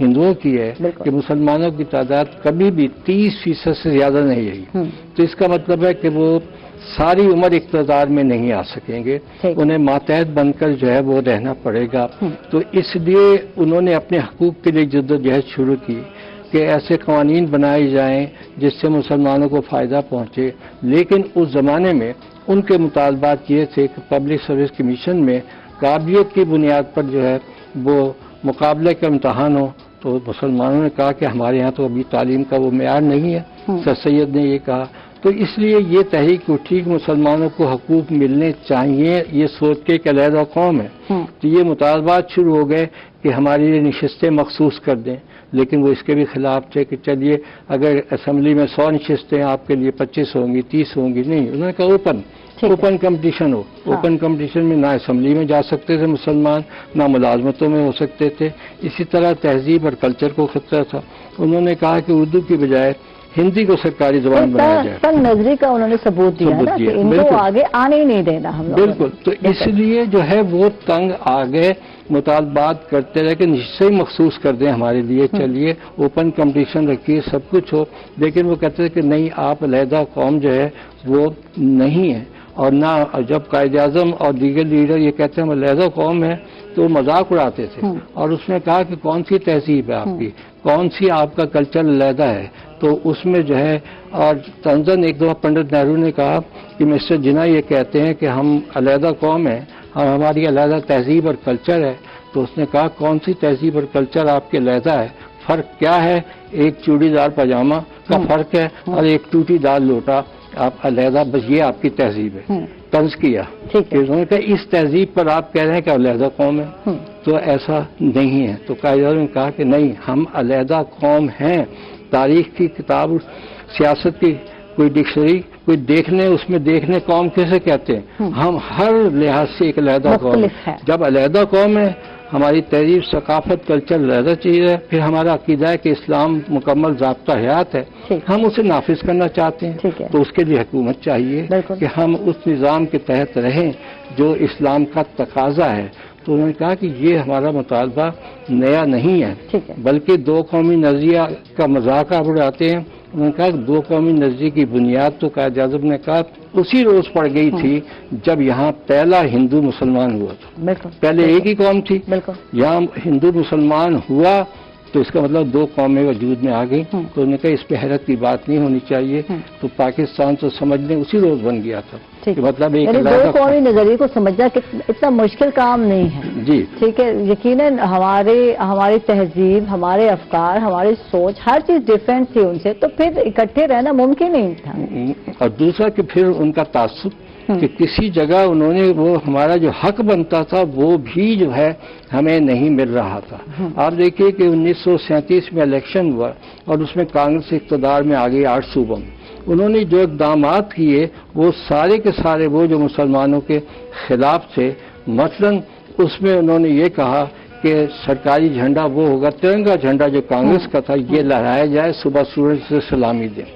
ہندوؤں کی ہے کہ مسلمانوں کی تعداد کبھی بھی 30% سے زیادہ نہیں رہی، تو اس کا مطلب ہے کہ وہ ساری عمر اقتدار میں نہیں آ سکیں گے، انہیں ماتحت بن کر جو ہے وہ رہنا پڑے گا۔ تو اس لیے انہوں نے اپنے حقوق کے لیے جدوجہد شروع کی کہ ایسے قوانین بنائے جائیں جس سے مسلمانوں کو فائدہ پہنچے، لیکن اس زمانے میں ان کے مطالبات یہ تھے کہ پبلک سروس کمیشن میں قابلیت کی بنیاد پر جو ہے وہ مقابلے کا امتحان ہو۔ تو مسلمانوں نے کہا کہ ہمارے ہاں تو ابھی تعلیم کا وہ معیار نہیں ہے، سر سید نے یہ کہا، تو اس لیے یہ تحریک اٹھی کہ مسلمانوں کو حقوق ملنے چاہیے، یہ سوچ کے کہ علیحدہ قوم ہے، تو یہ مطالبات شروع ہو گئے کہ ہماری لیے نشستیں مخصوص کر دیں، لیکن وہ اس کے بھی خلاف تھے کہ چلیے اگر اسمبلی میں 100 نشستیں آپ کے لیے 25 ہوں گی 30 ہوں گی، نہیں، انہوں نے کہا اوپن کمپٹیشن ہو، اوپن کمپٹیشن میں نہ اسمبلی میں جا سکتے تھے مسلمان، نہ ملازمتوں میں ہو سکتے تھے، اسی طرح تہذیب اور کلچر کو خطرہ تھا۔ انہوں نے کہا کہ اردو کی بجائے ہندی کو سرکاری زبان بنایا جائے، تنگ نظری کا انہوں نے ثبوت دیا نا کہ ان کو آگے آنے ہی نہیں دینا ہم لوگ، بالکل، تو اس لیے جو ہے وہ تنگ آگے مطالبات کرتے رہے کہ نشچے ہی مخصوص کر دیں ہمارے لیے، چلیے اوپن کمپٹیشن رکھیے سب کچھ ہو، لیکن وہ کہتے تھے کہ نہیں، آپ علیحدہ قوم جو ہے وہ نہیں ہے، اور نہ جب قائد اعظم اور دیگر لیڈر یہ کہتے ہیں ہم علیحدہ قوم ہے تو مذاق اڑاتے تھے، اور اس نے کہا کہ کون سی تہذیب ہے آپ کی، کون سی آپ کا کلچر علیحدہ ہے، تو اس میں جو ہے، اور طنزاً ایک دفعہ پنڈت نہرو نے کہا کہ مسٹر جناح یہ کہتے ہیں کہ ہم علیحدہ قوم ہیں اور ہماری علیحدہ تہذیب اور کلچر ہے، تو اس نے کہا کون سی تہذیب اور کلچر آپ کے علیحدہ ہے، فرق کیا ہے، ایک چوڑی دار پاجامہ کا فرق ہے اور ایک ٹوٹی دار لوٹا، آپ علیحدہ، بس یہ آپ کی تہذیب ہے۔ طنز کیا کہ انہوں نے کہا اس تہذیب پر آپ کہہ رہے ہیں کہ علیحدہ قوم ہے، تو ایسا نہیں ہے، تو قائد اعظم نے کہا کہ نہیں، ہم علیحدہ قوم ہیں، تاریخ کی کتاب، سیاست کی کوئی ڈکشنری کوئی دیکھنے، اس میں دیکھنے قوم کیسے کہتے ہیں، ہم ہر لحاظ سے ایک علیحدہ قوم ہے، جب علیحدہ قوم ہے ہماری تہذیب، ثقافت، کلچر علیحدہ چیز ہے، پھر ہمارا عقیدہ ہے کہ اسلام مکمل ضابطہ حیات ہے، ہم اسے نافذ کرنا چاہتے ہیں، تو اس کے لیے حکومت چاہیے کہ ہم اس نظام کے تحت رہیں جو اسلام کا تقاضا ہے۔ تو انہوں نے کہا کہ یہ ہمارا مطالبہ نیا نہیں ہے، بلکہ دو قومی نظریہ کا مذاق آپ اڑاتے ہیں۔ انہوں نے کہا کہ دو قومی نظریے کی بنیاد تو قائد اعظم نے کہا اسی روز پڑ گئی تھی جب یہاں پہلا ہندو مسلمان ہوا تھا، پہلے ایک ہی قوم تھی، یہاں ہندو مسلمان ہوا تو اس کا مطلب دو قومیں وجود میں آ گئی، تو انہوں نے کہا اس پہ حیرت کی بات نہیں ہونی چاہیے، تو پاکستان تو سمجھنے اسی روز بن گیا تھا، مطلب ایک دو قومی نظریے کو سمجھنا اتنا مشکل کام نہیں ہے، جی ٹھیک ہے، یقیناً ہماری تہذیب، ہمارے افکار، ہماری سوچ، ہر چیز ڈفرینٹ تھی ان سے، تو پھر اکٹھے رہنا ممکن نہیں تھا۔ اور دوسرا کہ پھر ان کا تعصب کہ کسی جگہ انہوں نے وہ ہمارا جو حق بنتا تھا وہ بھی جو ہے ہمیں نہیں مل رہا تھا۔ آپ دیکھیے کہ 1937 میں الیکشن ہوا اور اس میں کانگریس اقتدار میں آ گئی 8 صوبوں میں، انہوں نے جو اقدامات کیے وہ سارے کے سارے وہ جو مسلمانوں کے خلاف تھے، مثلا اس میں انہوں نے یہ کہا کہ سرکاری جھنڈا وہ ہوگا، ترنگا جھنڈا جو کانگریس کا تھا یہ لہرایا جائے، صبح سورج سے سلامی دیں،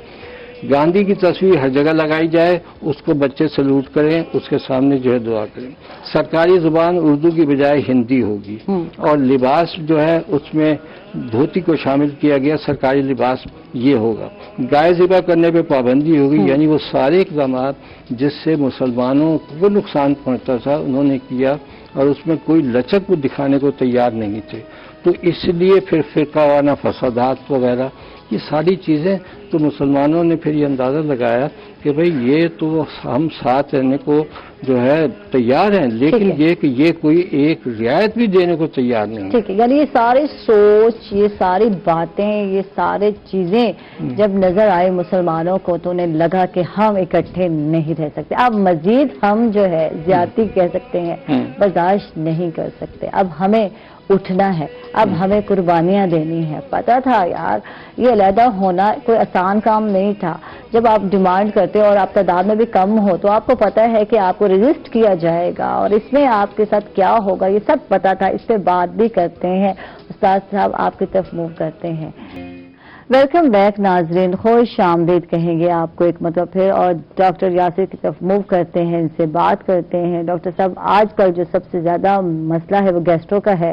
گاندھی کی تصویر ہر جگہ لگائی جائے، اس کو بچے سلوٹ کریں، اس کے سامنے جو ہے دعا کریں، سرکاری زبان اردو کی بجائے ہندی ہوگی، اور لباس جو ہے اس میں دھوتی کو شامل کیا گیا، سرکاری لباس یہ ہوگا، گائے ذبح کرنے پہ پابندی ہوگی، یعنی وہ سارے اقدامات جس سے مسلمانوں کو نقصان پہنچتا تھا انہوں نے کیا، اور اس میں کوئی لچک کو دکھانے کو تیار نہیں تھے، تو اس لیے پھر فرقہ وارانہ فسادات وغیرہ یہ ساری چیزیں، تو مسلمانوں نے پھر یہ اندازہ لگایا کہ بھئی یہ تو ہم ساتھ رہنے کو جو ہے تیار ہیں، لیکن یہ کہ یہ کوئی ایک رعایت بھی دینے کو تیار نہیں، ٹھیک ہے، یعنی یہ ساری سوچ، یہ ساری باتیں، یہ سارے چیزیں جب نظر آئے مسلمانوں کو تو انہیں لگا کہ ہم اکٹھے نہیں رہ سکتے، اب مزید ہم جو ہے زیادتی کہہ سکتے ہیں برداشت نہیں کر سکتے، اب ہمیں اٹھنا ہے، اب ہمیں قربانیاں دینی ہیں۔ پتا تھا یار یہ علیحدہ ہونا کوئی آسان کام نہیں تھا، جب آپ ڈیمانڈ کرتے اور آپ تعداد میں بھی کم ہو تو آپ کو پتا ہے کہ آپ کو ریزسٹ کیا جائے گا اور اس میں آپ کے ساتھ کیا ہوگا، یہ سب پتا تھا، اس پہ بات بھی کرتے ہیں۔ استاد صاحب آپ کی طرف موو کرتے ہیں۔ ویلکم بیک ناظرین، خوش آمدید کہیں گے آپ کو ایک مرتبہ پھر، اور ڈاکٹر یاسر کی طرف موو کرتے ہیں، ان سے بات کرتے ہیں۔ ڈاکٹر صاحب آج کل جو سب سے زیادہ مسئلہ ہے وہ گیسٹرو کا ہے،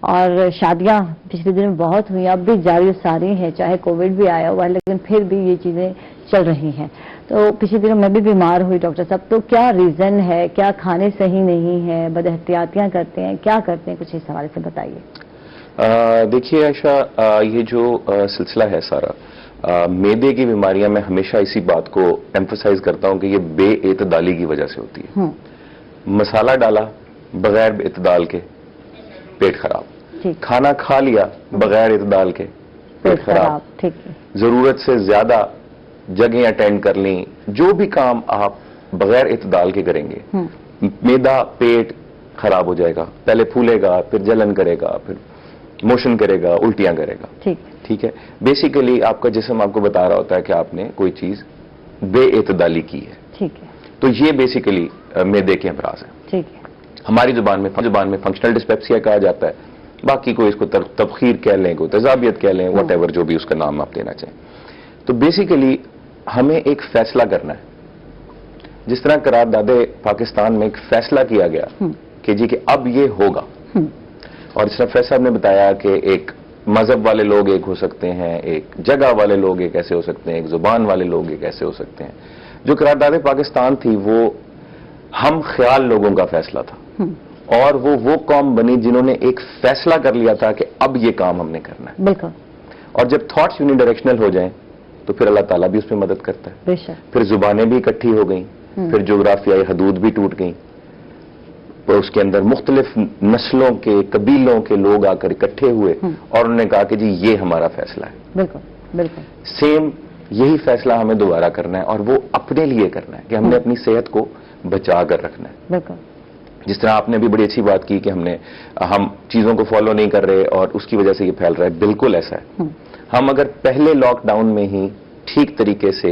اور شادیاں پچھلے دن بہت ہوئی، اب بھی جاری ساری ہیں، چاہے کووڈ بھی آیا ہوا ہے لیکن پھر بھی یہ چیزیں چل رہی ہیں. تو پچھلے دنوں میں بھی بیمار ہوئی ڈاکٹر صاحب، تو کیا ریزن ہے؟ کیا کھانے صحیح نہیں ہے، بد احتیاطیاں کرتے ہیں، کیا کرتے ہیں؟ کچھ اس حوالے سے بتائیے. دیکھیے عائشہ، یہ جو سلسلہ ہے سارا، معدے کی بیماریاں میں ہمیشہ اسی بات کو ایمفسائز کرتا ہوں کہ یہ بے اعتدالی کی وجہ سے ہوتی ہے. مسالہ ڈالا بغیر اعتدال کے پیٹ خراب، کھانا کھا لیا بغیر اعتدال کے پیٹ خراب، ضرورت سے زیادہ جگہیں اٹینڈ کر لیں، جو بھی کام آپ بغیر اعتدال کے کریں گے معدہ پیٹ خراب ہو جائے گا. پہلے پھولے گا، پھر جلن کرے گا، پھر موشن کرے گا، الٹیاں کرے گا. ٹھیک ہے. بیسیکلی آپ کا جسم آپ کو بتا رہا ہوتا ہے کہ آپ نے کوئی چیز بے اعتدالی کی ہے. تو یہ بیسیکلی معدے کے امراض ہیں. ہماری زبان میں فنکشنل ڈسپیپسیا کہا جاتا ہے، باقی کوئی اس کو تبخیر کہہ لیں، کوئی تیزابیت کہہ لیں، واٹ ایور جو بھی اس کا نام آپ دینا چاہیں. تو بیسیکلی ہمیں ایک فیصلہ کرنا ہے. جس طرح قرارداد پاکستان میں ایک فیصلہ کیا گیا کہ جی کہ اب یہ ہوگا، اور جس طرح فیصلہ صاحب نے بتایا کہ ایک مذہب والے لوگ ایک ہو سکتے ہیں، ایک جگہ والے لوگ ایک ایسے ہو سکتے ہیں، ایک زبان والے لوگ ایک ایسے ہو سکتے ہیں. جو قرارداد پاکستان تھی وہ ہم خیال لوگوں کا فیصلہ تھا، اور وہ قوم بنی جنہوں نے ایک فیصلہ کر لیا تھا کہ اب یہ کام ہم نے کرنا ہے. بالکل. اور جب تھاٹس یونی ڈائریکشنل ہو جائیں تو پھر اللہ تعالیٰ بھی اس میں مدد کرتا ہے. پھر زبانیں بھی اکٹھی ہو گئیں، پھر جغرافیائی حدود بھی ٹوٹ گئیں، اس کے اندر مختلف نسلوں کے قبیلوں کے لوگ آ کر اکٹھے ہوئے اور انہوں نے کہا کہ جی یہ ہمارا فیصلہ ہے. بالکل بالکل سیم یہی فیصلہ ہمیں دوبارہ کرنا ہے، اور وہ اپنے لیے کرنا ہے کہ ہم نے اپنی صحت کو بچا کر رکھنا ہے. بالکل. جس طرح آپ نے بھی بڑی اچھی بات کی کہ ہم چیزوں کو فالو نہیں کر رہے اور اس کی وجہ سے یہ پھیل رہا ہے. بالکل ایسا ہے. ہم اگر پہلے لاک ڈاؤن میں ہی ٹھیک طریقے سے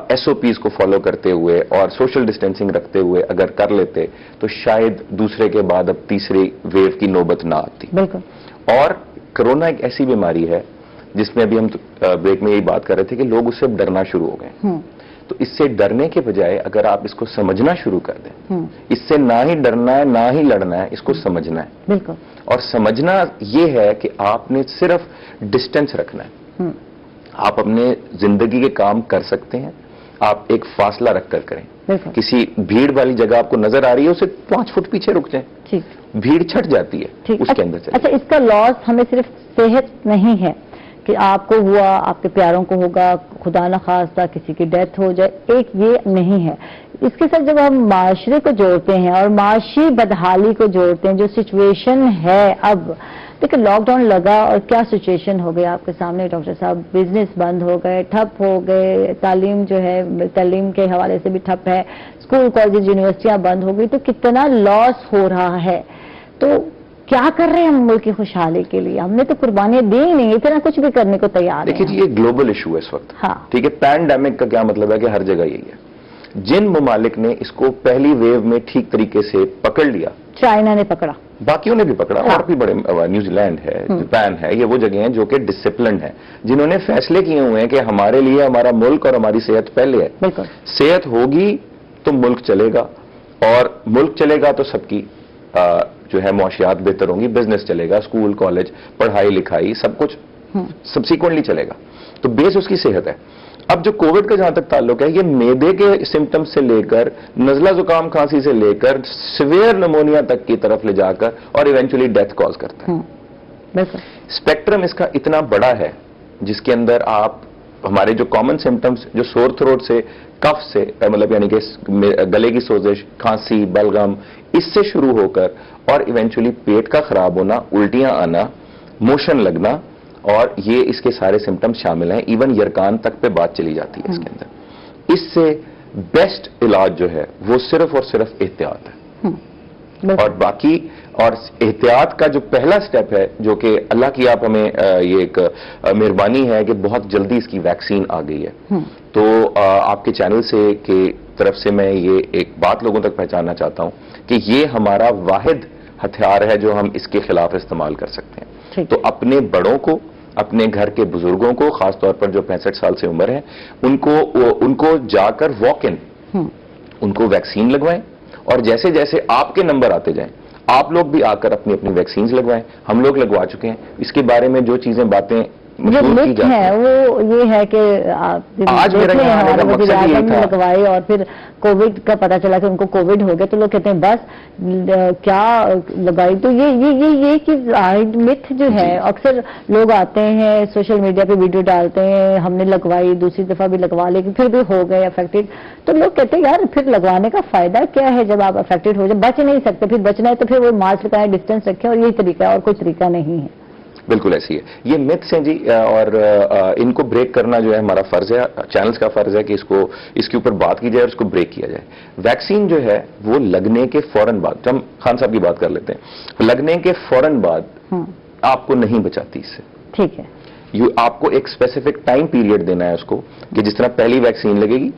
ایس او پیز کو فالو کرتے ہوئے اور سوشل ڈسٹینسنگ رکھتے ہوئے اگر کر لیتے تو شاید دوسرے کے بعد اب تیسری ویو کی نوبت نہ آتی. بالکل. اور کرونا ایک ایسی بیماری ہے جس میں ابھی ہم بریک میں یہی بات کر رہے تھے کہ لوگ اس سے ڈرنا شروع ہو گئے. تو اس سے ڈرنے کے بجائے اگر آپ اس کو سمجھنا شروع کر دیں، اس سے نہ ہی ڈرنا ہے نہ ہی لڑنا ہے، اس کو سمجھنا ہے. بالکل. اور سمجھنا یہ ہے کہ آپ نے صرف ڈسٹینس رکھنا ہے. آپ اپنے زندگی کے کام کر سکتے ہیں، آپ ایک فاصلہ رکھ کر کریں. کسی بھیڑ والی جگہ آپ کو نظر آ رہی ہے، اسے 5 فٹ پیچھے رک جائیں. بھیڑ چھٹ جاتی ہے، اس کے اندر چلیں. اچھا، اس کا لاس ہمیں صرف صحت نہیں ہے کہ آپ کو ہوا، آپ کے پیاروں کو ہوگا، خدا نخواستہ کسی کی ڈیتھ ہو جائے، ایک یہ نہیں ہے. اس کے ساتھ جب ہم معاشرے کو جوڑتے ہیں اور معاشی بدحالی کو جوڑتے ہیں، جو سچویشن ہے اب دیکھیں، لاک ڈاؤن لگا اور کیا سچویشن ہو گئی آپ کے سامنے ڈاکٹر صاحب. بزنس بند ہو گئے، ٹھپ ہو گئے، تعلیم جو ہے تعلیم کے حوالے سے بھی ٹھپ ہے، اسکول کالج یونیورسٹیاں بند ہو گئی، تو کتنا لاس ہو رہا ہے. تو کیا کر رہے ہیں ہم ملک کی خوشحالی کے لیے؟ ہم نے تو قربانیاں دی ہی نہیں، اتنا کچھ بھی کرنے کو تیار نہیں. دیکھیے جی، یہ گلوبل ایشو ہے اس وقت. ہاں ٹھیک ہے. پینڈیمک کا کیا مطلب ہے کہ ہر جگہ یہی ہے. جن ممالک نے اس کو پہلی ویو میں ٹھیک طریقے سے پکڑ لیا، چائنا نے پکڑا، باقیوں نے بھی پکڑا. اور بھی بڑے، نیوزی لینڈ ہے، جاپان ہے، یہ وہ جگہ ہیں جو کہ ڈسپلنڈ ہیں، جنہوں نے فیصلے کیے ہوئے ہیں کہ ہمارے لیے ہمارا ملک اور ہماری صحت پہلے ہے. بالکل. صحت ہوگی تو ملک چلے گا، اور ملک چلے گا تو سب کی جو ہے معاشیات بہتر ہوں گی، بزنس چلے گا، اسکول کالج پڑھائی لکھائی سب کچھ سبسیکوینٹلی چلے گا. تو بیس اس کی صحت ہے. اب جو کووڈ کا جہاں تک تعلق ہے، یہ معدے کے سمٹم سے لے کر نزلہ زکام کھانسی سے لے کر سیویئر نمونیا تک کی طرف لے جا کر اور ایونچولی ڈیتھ کاز کرتا ہے. اسپیکٹرم اس کا اتنا بڑا ہے جس کے اندر آپ ہمارے جو کامن سمٹمز، جو سور تھروٹ سے، کف سے، مطلب یعنی کہ گلے کی سوزش، کھانسی، بلغم، اس سے شروع ہو کر اور ایونچولی پیٹ کا خراب ہونا، الٹیاں آنا، موشن لگنا، اور یہ اس کے سارے سمٹم شامل ہیں. ایون یرکان تک پہ بات چلی جاتی ہے اس کے اندر. اس سے بیسٹ علاج جو ہے وہ صرف اور صرف احتیاط ہے. اور باقی، اور احتیاط کا جو پہلا سٹیپ ہے، جو کہ اللہ کی آپ ہمیں یہ ایک مہربانی ہے کہ بہت جلدی اس کی ویکسین آ گئی ہے. تو آپ کے چینل سے کی طرف سے میں یہ ایک بات لوگوں تک پہنچانا چاہتا ہوں کہ یہ ہمارا واحد ہتھیار ہے جو ہم اس کے خلاف استعمال کر سکتے ہیں. تو اپنے بڑوں کو، اپنے گھر کے بزرگوں کو، خاص طور پر جو 65 سال سے عمر ہے، ان کو جا کر واک ان، ان کو ویکسین لگوائیں. اور جیسے جیسے آپ کے نمبر آتے جائیں، آپ لوگ بھی آ کر اپنی اپنی ویکسینز لگوائیں. ہم لوگ لگوا چکے ہیں. اس کے بارے میں جو چیزیں باتیں جو مت ہے وہ یہ ہے کہ آج میرا یہاں آنے کا مقصد یہی تھا لگوائی اور پھر کووڈ کا پتا چلا کہ ان کو کووڈ ہو گیا تو لوگ کہتے ہیں بس کیا لگائی. تو یہ چیز مت جو ہے اکثر لوگ آتے ہیں سوشل میڈیا پہ ویڈیو ڈالتے ہیں ہم نے لگوائی دوسری دفعہ بھی لگوا لیکن پھر بھی ہو گئے افیکٹڈ. تو لوگ کہتے ہیں یار پھر لگوانے کا فائدہ کیا ہے جب آپ افیکٹڈ ہو جائے. بچ نہیں سکتے, پھر بچنا ہے تو پھر وہ ماسک لگائیں ڈسٹینس رکھیں اور یہی طریقہ ہے اور کوئی طریقہ نہیں ہے. بالکل ایسی ہے. یہ متس ہیں جی اور ان کو بریک کرنا جو ہے ہمارا فرض ہے, چینلز کا فرض ہے کہ اس کے اوپر بات کی جائے اور اس کو بریک کیا جائے. ویکسین جو ہے وہ لگنے کے فوراً بعد, ہم خان صاحب کی بات کر لیتے ہیں, لگنے کے فوراً بعد آپ کو نہیں بچاتی اس سے. ٹھیک ہے. آپ کو ایک اسپیسیفک ٹائم پیریڈ دینا ہے اس کو کہ جس طرح پہلی ویکسین لگے گی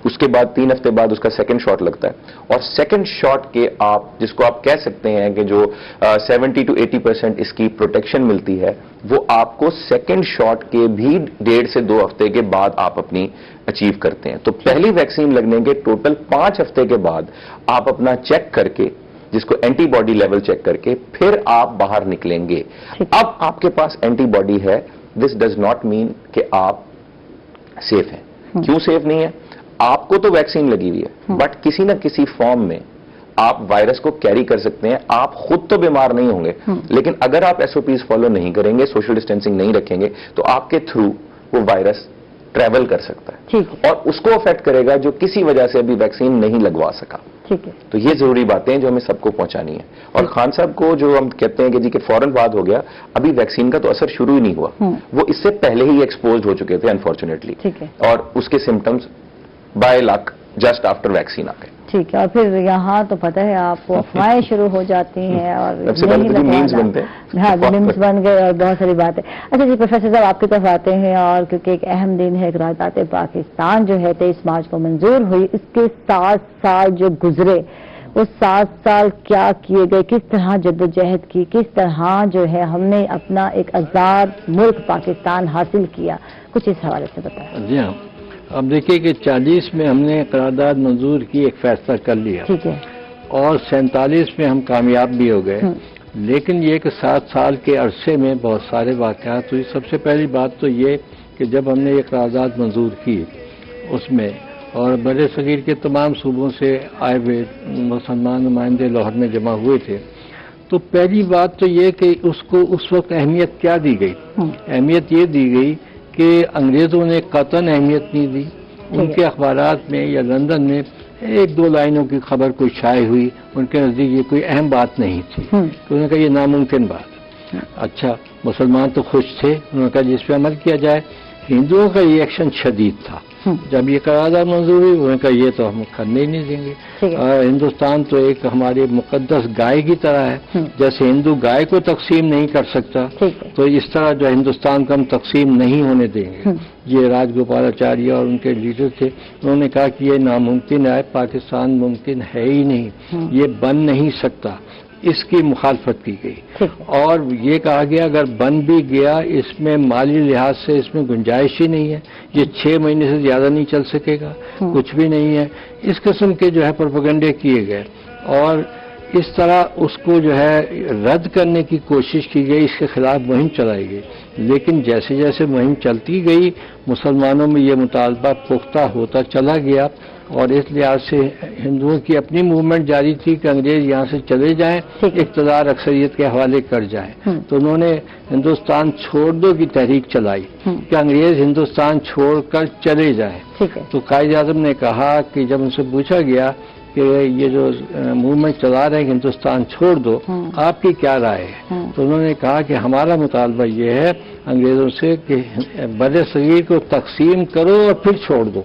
اس کے بعد 3 ہفتے بعد اس کا سیکنڈ شاٹ لگتا ہے, اور سیکنڈ شاٹ کے آپ جس کو آپ کہہ سکتے ہیں کہ جو 70 to 80% اس کی پروٹیکشن ملتی ہے وہ آپ کو سیکنڈ شاٹ کے بھی 1.5 سے 2 ہفتے کے بعد آپ اپنی اچیو کرتے ہیں. تو پہلی ویکسین لگنے کے ٹوٹل 5 ہفتے کے بعد آپ اپنا چیک کر کے جس کو اینٹی باڈی لیول چیک کر کے پھر آپ باہر نکلیں گے. اب آپ کے پاس اینٹی باڈی ہے, دس ڈز ناٹ مین کہ آپ سیف ہیں. کیوں سیف نہیں ہے؟ آپ کو تو ویکسین لگی ہوئی ہے بٹ کسی نہ کسی فارم میں آپ وائرس کو کیری کر سکتے ہیں. آپ خود تو بیمار نہیں ہوں گے لیکن اگر آپ ایس او پیز فالو نہیں کریں گے, سوشل ڈسٹینسنگ نہیں رکھیں گے تو آپ کے تھرو وہ وائرس ٹریول کر سکتا ہے اور اس کو افیکٹ کرے گا جو کسی وجہ سے ابھی ویکسین نہیں لگوا سکا. تو یہ ضروری باتیں ہیں جو ہمیں سب کو پہنچانی ہیں. اور خان صاحب کو جو ہم کہتے ہیں کہ جی کہ فوراً بعد ہو گیا, ابھی ویکسین کا تو اثر شروع ہی نہیں ہوا, وہ اس سے پہلے ہی ایکسپوزڈ ہو چکے تھے انفارچونیٹلی, اور اس کے symptoms by luck just after vaccine آ گئے. ٹھیک ہے. اور پھر یہاں تو پتہ ہے آپ کو افواہیں شروع ہو جاتی ہیں اور میمز بنتے ہیں. ہاں میمز بن گئے اور بہت ساری باتیں. اچھا جی پروفیسر صاحب آپ کی طرف آتے ہیں اور کیونکہ ایک اہم دن ہے قرارداد پاکستان جو ہے 23 مارچ کو منظور ہوئی, اس کے 7 سال جو گزرے اس 7 سال کیا کیے گئے, کس طرح جدوجہد کی, کس طرح جو ہے ہم نے اپنا ایک آزاد ملک پاکستان حاصل کیا, کچھ اس حوالے سے بتائیں. جی ہاں, اب دیکھیے کہ 40 میں ہم نے قرارداد منظور کی, ایک فیصلہ کر لیا, ٹھیک ہے, اور 47 میں ہم کامیاب بھی ہو گئے. لیکن یہ کہ 7 سال کے عرصے میں بہت سارے واقعات ہوئی. سب سے پہلی بات تو یہ کہ جب ہم نے یہ قرارداد منظور کی اس میں اور بر صغیر کے تمام صوبوں سے آئے ہوئے مسلمان نمائندے لاہور میں جمع ہوئے تھے, تو پہلی بات تو یہ کہ اس کو اس وقت اہمیت کیا دی گئی. اہمیت یہ دی گئی کہ انگریزوں نے قطعاً اہمیت نہیں دی. ان کے اخبارات میں یا لندن میں 1-2 لائنوں کی خبر کوئی شائع ہوئی, ان کے نزدیک یہ کوئی اہم بات نہیں تھی. تو انہوں نے کہا یہ ناممکن بات. اچھا, مسلمان تو خوش تھے, انہوں نے کہا جس پہ عمل کیا جائے. ہندوؤں کا یہ ایکشن شدید تھا. جب یہ قرارداد منظور ہوئی انہوں نے کہا یہ تو ہم کرنے ہی نہیں دیں گے. ہندوستان تو ایک ہماری مقدس گائے کی طرح ہے, جیسے ہندو گائے کو تقسیم نہیں کر سکتا تو اس طرح جو ہندوستان کو ہم تقسیم نہیں ہونے دیں گے. یہ راج گوپالاچاریہ اور ان کے لیڈر تھے, انہوں نے کہا کہ یہ ناممکن ہے, پاکستان ممکن ہے ہی نہیں, یہ بن نہیں سکتا. اس کی مخالفت کی گئی اور یہ کہا گیا اگر بن بھی گیا اس میں مالی لحاظ سے اس میں گنجائش ہی نہیں ہے, یہ 6 مہینے سے زیادہ نہیں چل سکے گا, کچھ بھی نہیں ہے. اس قسم کے جو ہے پروپیگنڈے کیے گئے اور اس طرح اس کو جو ہے رد کرنے کی کوشش کی گئی, اس کے خلاف مہم چلائی گئی. لیکن جیسے جیسے مہم چلتی گئی مسلمانوں میں یہ مطالبہ پختہ ہوتا چلا گیا اور اس لحاظ سے ہندوؤں کی اپنی موومنٹ جاری تھی کہ انگریز یہاں سے چلے جائیں, اقتدار اکثریت کے حوالے کر جائیں. تو انہوں نے ہندوستان چھوڑ دو کی تحریک چلائی کہ انگریز ہندوستان چھوڑ کر چلے جائیں. تو قائد اعظم نے کہا کہ جب ان سے پوچھا گیا کہ یہ جو موومنٹ چلا رہے ہیں ہندوستان چھوڑ دو, آپ کی کیا رائے ہے؟ تو انہوں نے کہا کہ ہمارا مطالبہ یہ ہے انگریزوں سے کہ بر صغیر کو تقسیم کرو اور پھر چھوڑ دو.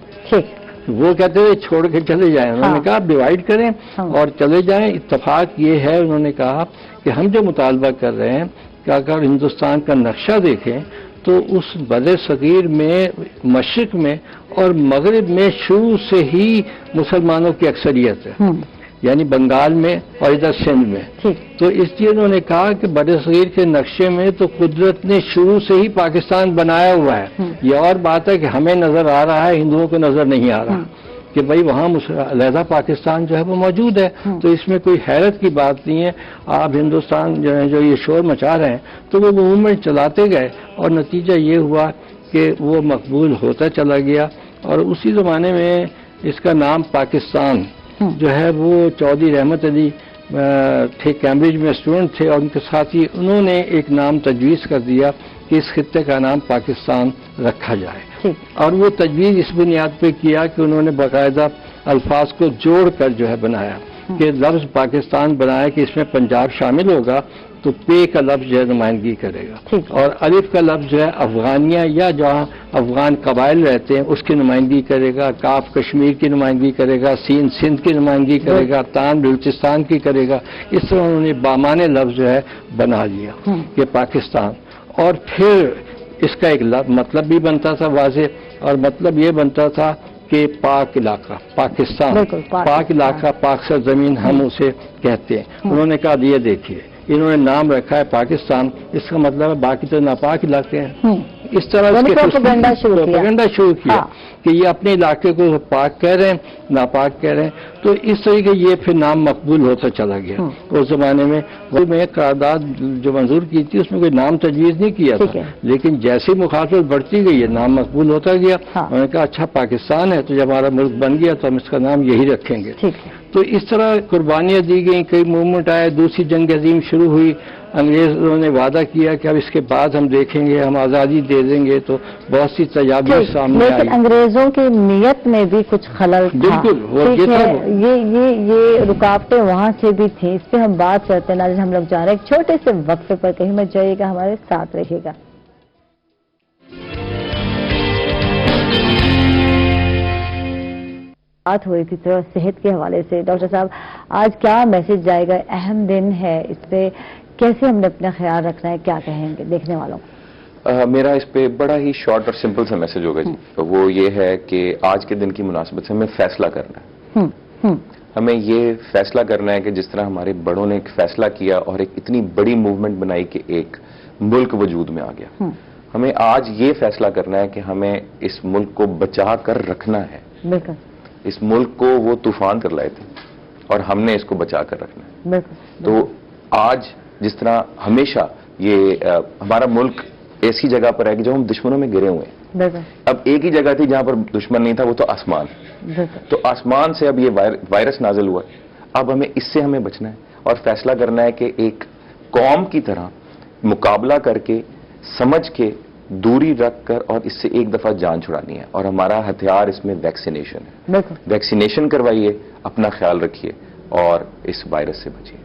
وہ کہتے ہوئے چھوڑ کے چلے جائیں. انہوں نے کہا آپ ڈیوائڈ کریں اور چلے جائیں. اتفاق یہ ہے انہوں نے کہا کہ ہم جو مطالبہ کر رہے ہیں کہ اگر ہندوستان کا نقشہ دیکھیں تو اس بر صغیر میں مشرق میں اور مغرب میں شروع سے ہی مسلمانوں کی اکثریت ہے, یعنی بنگال میں اور ادھر سندھ میں. تو اس لیے انہوں نے کہا کہ بر صغیر کے نقشے میں تو قدرت نے شروع سے ہی پاکستان بنایا ہوا ہے. یہ اور بات ہے کہ ہمیں نظر آ رہا ہے, ہندوؤں کو نظر نہیں آ رہا. کہ بھائی وہاں علیحدہ پاکستان جو ہے وہ موجود ہے، تو اس میں کوئی حیرت کی بات نہیں ہے۔ آپ ہندوستان جو ہے جو یہ شور مچا رہے ہیں، تو وہ موومنٹ چلاتے گئے اور نتیجہ یہ ہوا کہ وہ مقبول ہوتا چلا گیا، اور اسی زمانے میں اس کا نام پاکستان جو ہے وہ چودھری رحمت علی تھے، کیمبرج میں اسٹوڈنٹ تھے، اور ان کے ساتھ ہی انہوں نے ایک نام تجویز کر دیا کہ اس خطے کا نام پاکستان رکھا جائے، اور وہ تجویز اس بنیاد پہ کیا کہ انہوں نے باقاعدہ الفاظ کو جوڑ کر جو ہے بنایا کہ لفظ پاکستان بنایا کہ اس میں پنجاب شامل ہوگا تو پے کا لفظ جو ہے نمائندگی کرے گا، اور الف کا لفظ جو ہے افغانیہ یا جہاں افغان قبائل رہتے ہیں اس کی نمائندگی کرے گا، کاف کشمیر کی نمائندگی کرے گا، سین سندھ کی نمائندگی کرے گا، تان بلوچستان کی کرے گا۔ اس طرح انہوں نے بامانے لفظ جو ہے بنا لیا کہ پاکستان، اور پھر اس کا ایک مطلب بھی بنتا تھا واضح، اور مطلب یہ بنتا تھا کہ پاک علاقہ پاکستان، پاک علاقہ، پاک سرزمین ہم اسے کہتے ہیں۔ انہوں نے کہا یہ دیکھیے انہوں نے نام رکھا ہے پاکستان، اس کا مطلب ہے باقی تو ناپاک علاقے ہیں۔ اس طرح پروپیگنڈا شروع کیا کہ یہ اپنے علاقے کو پاک کہہ رہے ہیں، ناپاک کہہ رہے ہیں، تو اس طریقے یہ پھر نام مقبول ہوتا چلا گیا۔ اس زمانے میں وہ میں قرارداد جو منظور کی تھی اس میں کوئی نام تجویز نہیں کیا تھا، لیکن جیسی مخاطبت بڑھتی گئی یہ نام مقبول ہوتا گیا۔ انہوں نے کہا اچھا پاکستان ہے تو جب ہمارا ملک بن گیا تو ہم اس کا نام یہی رکھیں گے۔ تو اس طرح قربانیاں دی گئیں، کئی موومنٹ آئے، دوسری جنگ عظیم شروع ہوئی، انگریزوں نے وعدہ کیا کہ اب اس کے بعد ہم دیکھیں گے، ہم آزادی دے دیں گے، تو بہت سی تجاویز سامنے آئی، لیکن انگریزوں کی نیت میں بھی کچھ خلل تھا۔ بالکل، یہ رکاوٹیں وہاں سے بھی تھیں، اس پہ ہم بات کرتے ہیں۔ ناظرین ہم لوگ جا رہے ہیں ایک چھوٹے سے وقفے پر، کہیں مت جائیے گا، ہمارے ساتھ رہیے گا۔ بات ہوئی تھی تو صحت کے حوالے سے، ڈاکٹر صاحب آج کیا میسج جائے گا؟ اہم دن ہے، اس پہ کیسے ہم نے اپنا خیال رکھنا ہے، کیا کہیں گے دیکھنے والوں کو؟ میرا اس پہ بڑا ہی شارٹ اور سمپل سا میسج ہوگا جی، وہ یہ ہے کہ آج کے دن کی مناسبت سے ہمیں فیصلہ کرنا ہے۔ ہمیں یہ فیصلہ کرنا ہے کہ جس طرح ہمارے بڑوں نے ایک فیصلہ کیا اور ایک اتنی بڑی موومنٹ بنائی کہ ایک ملک وجود میں آ گیا، ہمیں آج یہ فیصلہ کرنا ہے کہ ہمیں اس ملک کو بچا کر رکھنا ہے۔ بالکل، اس ملک کو وہ طوفان کر لائے تھے اور ہم نے اس کو بچا کر رکھنا ہے۔ تو آج جس طرح ہمیشہ یہ ہمارا ملک ایسی جگہ پر ہے کہ جو ہم دشمنوں میں گرے ہوئے ہیں، اب ایک ہی جگہ تھی جہاں پر دشمن نہیں تھا، وہ تو آسمان، تو آسمان سے اب یہ وائرس نازل ہوا ہے، اب اس سے ہمیں بچنا ہے اور فیصلہ کرنا ہے کہ ایک قوم کی طرح مقابلہ کر کے، سمجھ کے، دوری رکھ کر اور اس سے ایک دفعہ جان چھڑانی ہے، اور ہمارا ہتھیار اس میں ویکسینیشن ہے۔ ویکسینیشن کروائیے، اپنا خیال رکھیے اور اس وائرس سے بچیے۔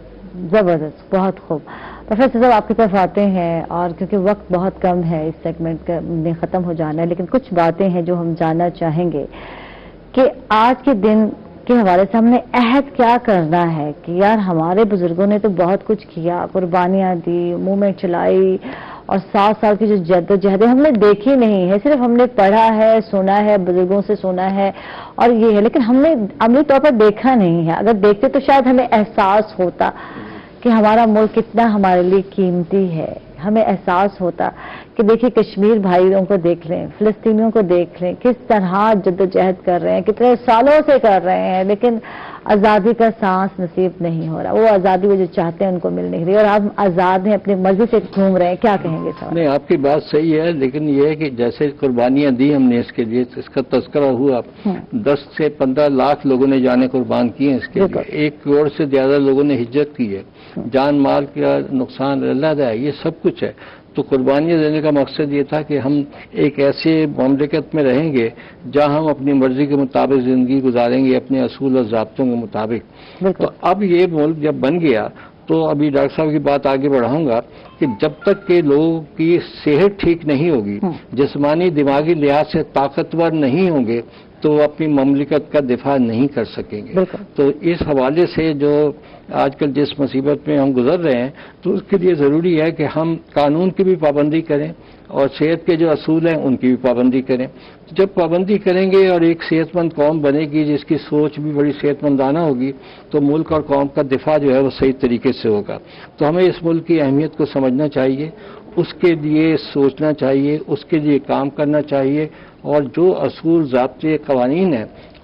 زبردست، بہت خوب۔ پروفیسر صاحب آپ کی طرف آتے ہیں، اور کیونکہ وقت بہت کم ہے، اس سیگمنٹ میں ختم ہو جانا ہے، لیکن کچھ باتیں ہیں جو ہم جاننا چاہیں گے کہ آج کے دن کے حوالے سے ہم نے عہد کیا کرنا ہے کہ یار ہمارے بزرگوں نے تو بہت کچھ کیا، قربانیاں دی، موومنٹ چلائی، اور 7 سال کی جو جدوجہد ہم نے دیکھی نہیں ہے، صرف ہم نے پڑھا ہے، سنا ہے، بزرگوں سے سنا ہے اور یہ ہے، لیکن ہم نے عملی طور پر دیکھا نہیں ہے۔ اگر دیکھتے تو شاید ہمیں احساس ہوتا کہ ہمارا ملک کتنا ہمارے لیے قیمتی ہے، ہمیں احساس ہوتا کہ دیکھیے کشمیر بھائیوں کو دیکھ لیں، فلسطینیوں کو دیکھ لیں، کس طرح جدوجہد کر رہے ہیں، کتنے سالوں سے کر رہے ہیں، لیکن آزادی کا سانس نصیب نہیں ہو رہا، وہ آزادی وہ جو چاہتے ہیں ان کو مل نہیں رہی، اور ہم آزاد ہیں، اپنی مرضی سے گھوم رہے ہیں، کیا کہیں گے سوال؟ نہیں، آپ کی بات صحیح ہے، لیکن یہ ہے کہ جیسے قربانیاں دی ہم نے اس کے لیے، اس کا تذکرہ ہوا، 10 سے 15 لاکھ لوگوں نے جانیں قربان کی ہیں اس کے لیے، 1 کروڑ سے زیادہ لوگوں نے ہجرت کی ہے، جان مال کا نقصان اللہ ہے، یہ سب کچھ ہے۔ تو قربانیاں دینے کا مقصد یہ تھا کہ ہم ایک ایسے مملکت میں رہیں گے جہاں ہم اپنی مرضی کے مطابق زندگی گزاریں گے، اپنے اصول اور ضابطوں کے مطابق۔ تو اب یہ ملک جب بن گیا تو ابھی ڈاکٹر صاحب کی بات آگے بڑھاؤں گا کہ جب تک کہ لوگوں کی صحت ٹھیک نہیں ہوگی، جسمانی دماغی لحاظ سے طاقتور نہیں ہوں گے، تو وہ اپنی مملکت کا دفاع نہیں کر سکیں گے۔ تو اس حوالے سے جو آج کل جس مصیبت میں ہم گزر رہے ہیں، تو اس کے لیے ضروری ہے کہ ہم قانون کی بھی پابندی کریں اور صحت کے جو اصول ہیں ان کی بھی پابندی کریں۔ جب پابندی کریں گے اور ایک صحت مند قوم بنے گی جس کی سوچ بھی بڑی صحت مندانہ ہوگی، تو ملک اور قوم کا دفاع جو ہے وہ صحیح طریقے سے ہوگا۔ تو ہمیں اس ملک کی اہمیت کو سمجھنا چاہیے، اس کے لیے سوچنا چاہیے، اس کے لیے کام کرنا چاہیے، اور جو اصول ضابطے قوانین ہیں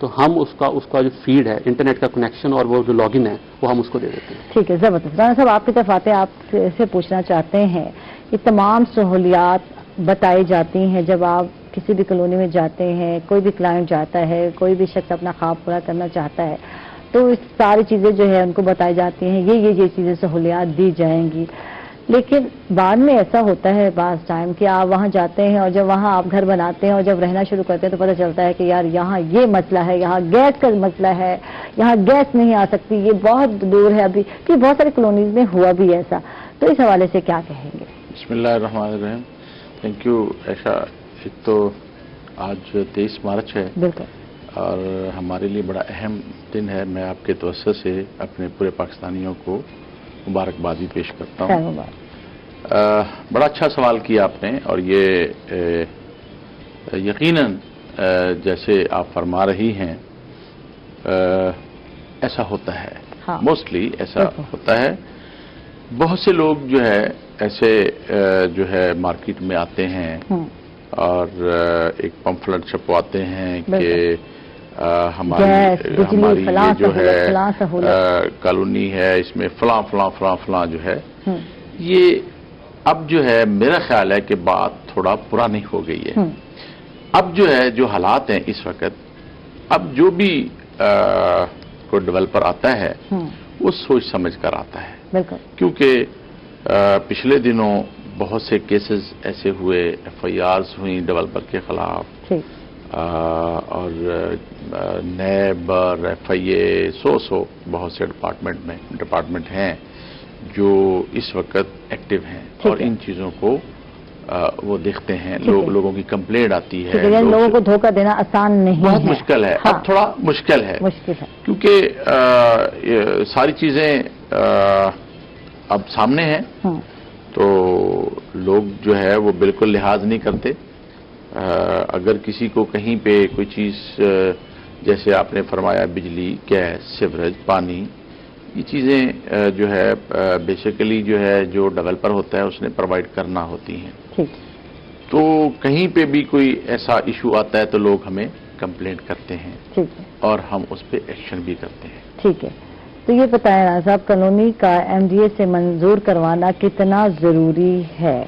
تو ہم اس کا جو فیڈ ہے انٹرنیٹ کا کنیکشن اور وہ جو لاگ ان ہے وہ ہم اس کو دے دیتے ہیں. ٹھیک ہے زبردست. رانا صاحب آپ کی طرف آتے ہیں, آپ سے پوچھنا چاہتے ہیں یہ تمام سہولیات بتائی جاتی ہیں جب آپ کسی بھی کالونی میں جاتے ہیں, کوئی بھی کلائنٹ جاتا ہے, کوئی بھی شخص اپنا خواب پورا کرنا چاہتا ہے تو اس ساری چیزیں جو ہے ان کو بتائی جاتی ہیں یہ چیزیں سہولیات دی جائیں گی, لیکن بعد میں ایسا ہوتا ہے بعض ٹائم کہ آپ وہاں جاتے ہیں اور جب وہاں آپ گھر بناتے ہیں اور جب رہنا شروع کرتے ہیں تو پتہ چلتا ہے کہ یار یہاں یہ مسئلہ ہے, یہاں گیس کا مسئلہ ہے, یہاں گیس نہیں آ سکتی, یہ بہت دور ہے ابھی, کہ بہت ساری کالونیز میں ہوا بھی ایسا, تو اس حوالے سے کیا کہیں گے؟ بسم اللہ الرحمن الرحیم. تھینک یو عائشہ. ایک تو آج 23 مارچ ہے بالکل, اور ہمارے لیے بڑا اہم دن ہے. میں آپ کے توسط سے اپنے پورے پاکستانیوں کو مبارکبادی پیش کرتا ہوں. بڑا اچھا سوال کیا آپ نے, اور یہ یقیناً جیسے آپ فرما رہی ہیں ایسا ہوتا ہے, موسٹلی ایسا ہوتا ہے. بہت سے لوگ جو ہے ایسے جو ہے مارکیٹ میں آتے ہیں اور ایک پمفلٹ چھپواتے ہیں کہ ہماری یہ جو ہے کالونی ہے اس میں فلاں فلاں فلاں فلاں جو ہے. یہ اب جو ہے میرا خیال ہے کہ بات تھوڑا پرانی ہو گئی ہے. اب جو ہے جو حالات ہیں اس وقت, اب جو بھی کوئی ڈیولپر آتا ہے وہ سوچ سمجھ کر آتا ہے, کیونکہ پچھلے دنوں بہت سے کیسز ایسے ہوئے, FIRs ہوئیں ڈیولپر کے خلاف, اور نیب اور FIA سو بہت سے ڈپارٹمنٹ ہیں جو اس وقت ایکٹیو ہیں اور ان چیزوں کو وہ دیکھتے ہیں. لوگوں کی کمپلینٹ آتی ہے. لوگوں کو دھوکہ دینا آسان نہیں ہے, بہت مشکل ہے. اب تھوڑا مشکل ہے کیونکہ ساری چیزیں اب سامنے ہیں تو لوگ جو ہے وہ بالکل لحاظ نہیں کرتے. اگر کسی کو کہیں پہ کوئی چیز جیسے آپ نے فرمایا بجلی, گیس, سیوریج, پانی, یہ چیزیں جو ہے بیسیکلی جو ہے جو ڈیولپر ہوتا ہے اس نے پرووائڈ کرنا ہوتی ہیں. تو کہیں پہ بھی کوئی ایسا ایشو آتا ہے تو لوگ ہمیں کمپلینٹ کرتے ہیں اور ہم اس پہ ایکشن بھی کرتے ہیں. ٹھیک ہے, تو یہ بتائیں رانا صاحب کالونی کا MDA سے منظور کروانا کتنا ضروری ہے؟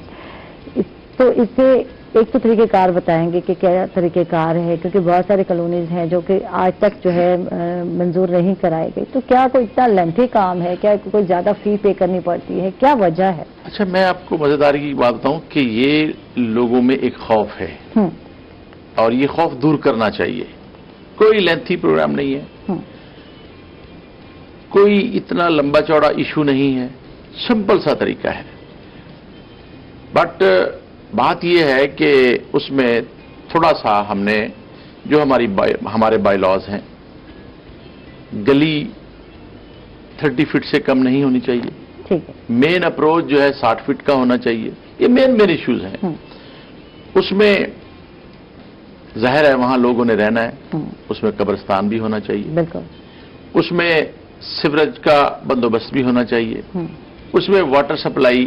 تو اس سے ایک تو طریقہ کار بتائیں گے کہ کیا طریقہ کار ہے, کیونکہ بہت سارے کالونیز ہیں جو کہ آج تک جو ہے منظور نہیں کرائے گئی, تو کیا کوئی اتنا لینتھی کام ہے, کیا کوئی زیادہ فی پے کرنی پڑتی ہے, کیا وجہ ہے؟ اچھا, میں آپ کو مزیداری کی بات بتاؤں کہ یہ لوگوں میں ایک خوف ہے اور یہ خوف دور کرنا چاہیے. کوئی لینتھی پروگرام نہیں ہے, کوئی اتنا لمبا چوڑا ایشو نہیں ہے, سمپل سا طریقہ ہے. بٹ بات یہ ہے کہ اس میں تھوڑا سا ہم نے جو ہمارے بائی لاز ہیں, گلی 30 فٹ سے کم نہیں ہونی چاہیے, مین اپروچ جو ہے 60 فٹ کا ہونا چاہیے. یہ مین ایشوز ہیں. اس میں ظاہر ہے وہاں لوگوں نے رہنا ہے, اس میں قبرستان بھی ہونا چاہیے, اس میں سیوریج کا بندوبست بھی ہونا چاہیے, اس میں واٹر سپلائی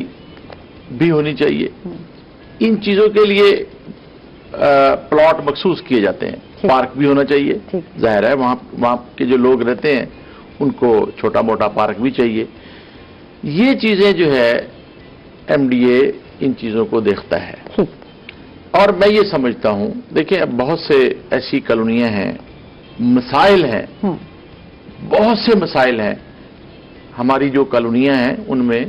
بھی ہونی چاہیے. ان چیزوں کے لیے پلاٹ مخصوص کیے جاتے ہیں. پارک بھی ہونا چاہیے, ظاہر ہے وہاں کے جو لوگ رہتے ہیں ان کو چھوٹا موٹا پارک بھی چاہیے. یہ چیزیں جو ہے MDA ان چیزوں کو دیکھتا ہے. اور میں یہ سمجھتا ہوں, دیکھیں اب بہت سے ایسی کالونیاں ہیں, مسائل ہیں, بہت سے مسائل ہیں. ہماری جو کالونیاں ہیں ان میں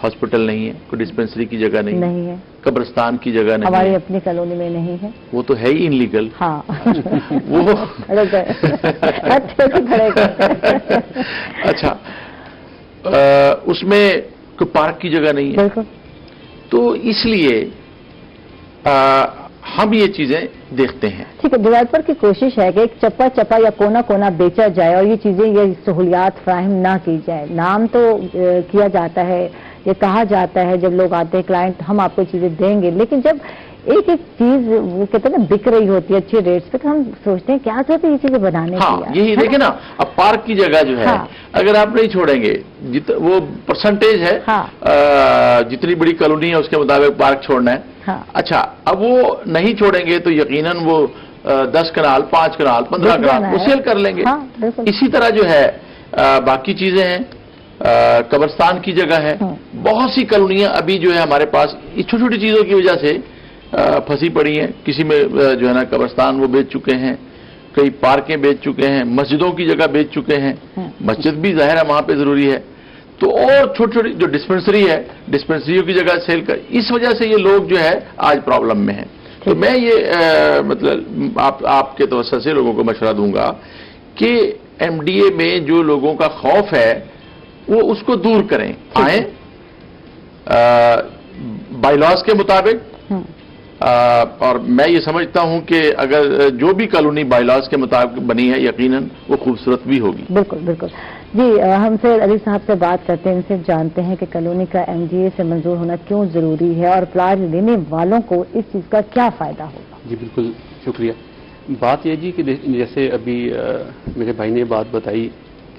ہاسپٹل نہیں ہے, کوئی ڈسپنسری کی جگہ نہیں ہے, قبرستان کی جگہ نہیں ہے. ہماری اپنی کالونی میں نہیں ہے. وہ تو ہے ہی انلیگل. ہاں وہ اچھا, اس میں کوئی پارک کی جگہ نہیں ہے. تو اس لیے ہم یہ چیزیں دیکھتے ہیں. ٹھیک ہے, ڈیولپر کی کوشش ہے کہ ایک چپا یا کونا کونا بیچا جائے اور یہ چیزیں, یہ سہولیات فراہم نہ کی جائے. نام تو کیا جاتا ہے, یہ کہا جاتا ہے جب لوگ آتے ہیں کلائنٹ ہم آپ کو چیزیں دیں گے, لیکن جب ایک چیز وہ کہتے ہیں نا بک رہی ہوتی ہے اچھے ریٹس پہ, تو ہم سوچتے ہیں کیا ضرورت ہے یہ چیزیں بنانے کی. ہاں یہی دیکھیں نا, اب پارک کی جگہ جو ہے اگر آپ نہیں چھوڑیں گے, وہ پرسنٹیج ہے جتنی بڑی کالونی ہے اس کے مطابق پارک چھوڑنا ہے. اچھا, اب وہ نہیں چھوڑیں گے تو یقیناً وہ 10 کنال 5 کنال 15 کنال وہ سیل کر لیں گے. اسی طرح جو ہے باقی چیزیں ہیں. قبرستان کی جگہ ہے, بہت سی کالونیاں ابھی جو ہے ہمارے پاس چھوٹی چھوٹی چیزوں کی وجہ سے پھنسی پڑی ہیں. کسی میں جو ہے نا قبرستان وہ بیچ چکے ہیں, کئی پارکیں بیچ چکے ہیں, مسجدوں کی جگہ بیچ چکے ہیں. مسجد بھی ظاہر ہے وہاں پہ ضروری ہے, تو اور چھوٹی چھوٹی جو ڈسپنسری ہے ڈسپنسریوں کی جگہ سیل کر, اس وجہ سے یہ لوگ جو ہے آج پرابلم میں ہیں. تو میں یہ مطلب آپ کے توسط سے لوگوں کو مشورہ دوں گا کہ ایم ڈی اے میں جو لوگوں کا خوف ہے وہ اس کو دور کریں, آئیں بائی لاس کے مطابق. اور میں یہ سمجھتا ہوں کہ اگر جو بھی کالونی بائی لاس کے مطابق بنی ہے یقیناً وہ خوبصورت بھی ہوگی. بالکل بالکل. جی ہم سے علی صاحب سے بات کرتے ہیں, ان سے جانتے ہیں کہ کالونی کا ایم ڈی اے سے منظور ہونا کیوں ضروری ہے اور پلاٹ لینے والوں کو اس چیز کا کیا فائدہ ہوگا. جی بالکل شکریہ. بات یہ جی کہ جیسے ابھی میرے بھائی نے بات بتائی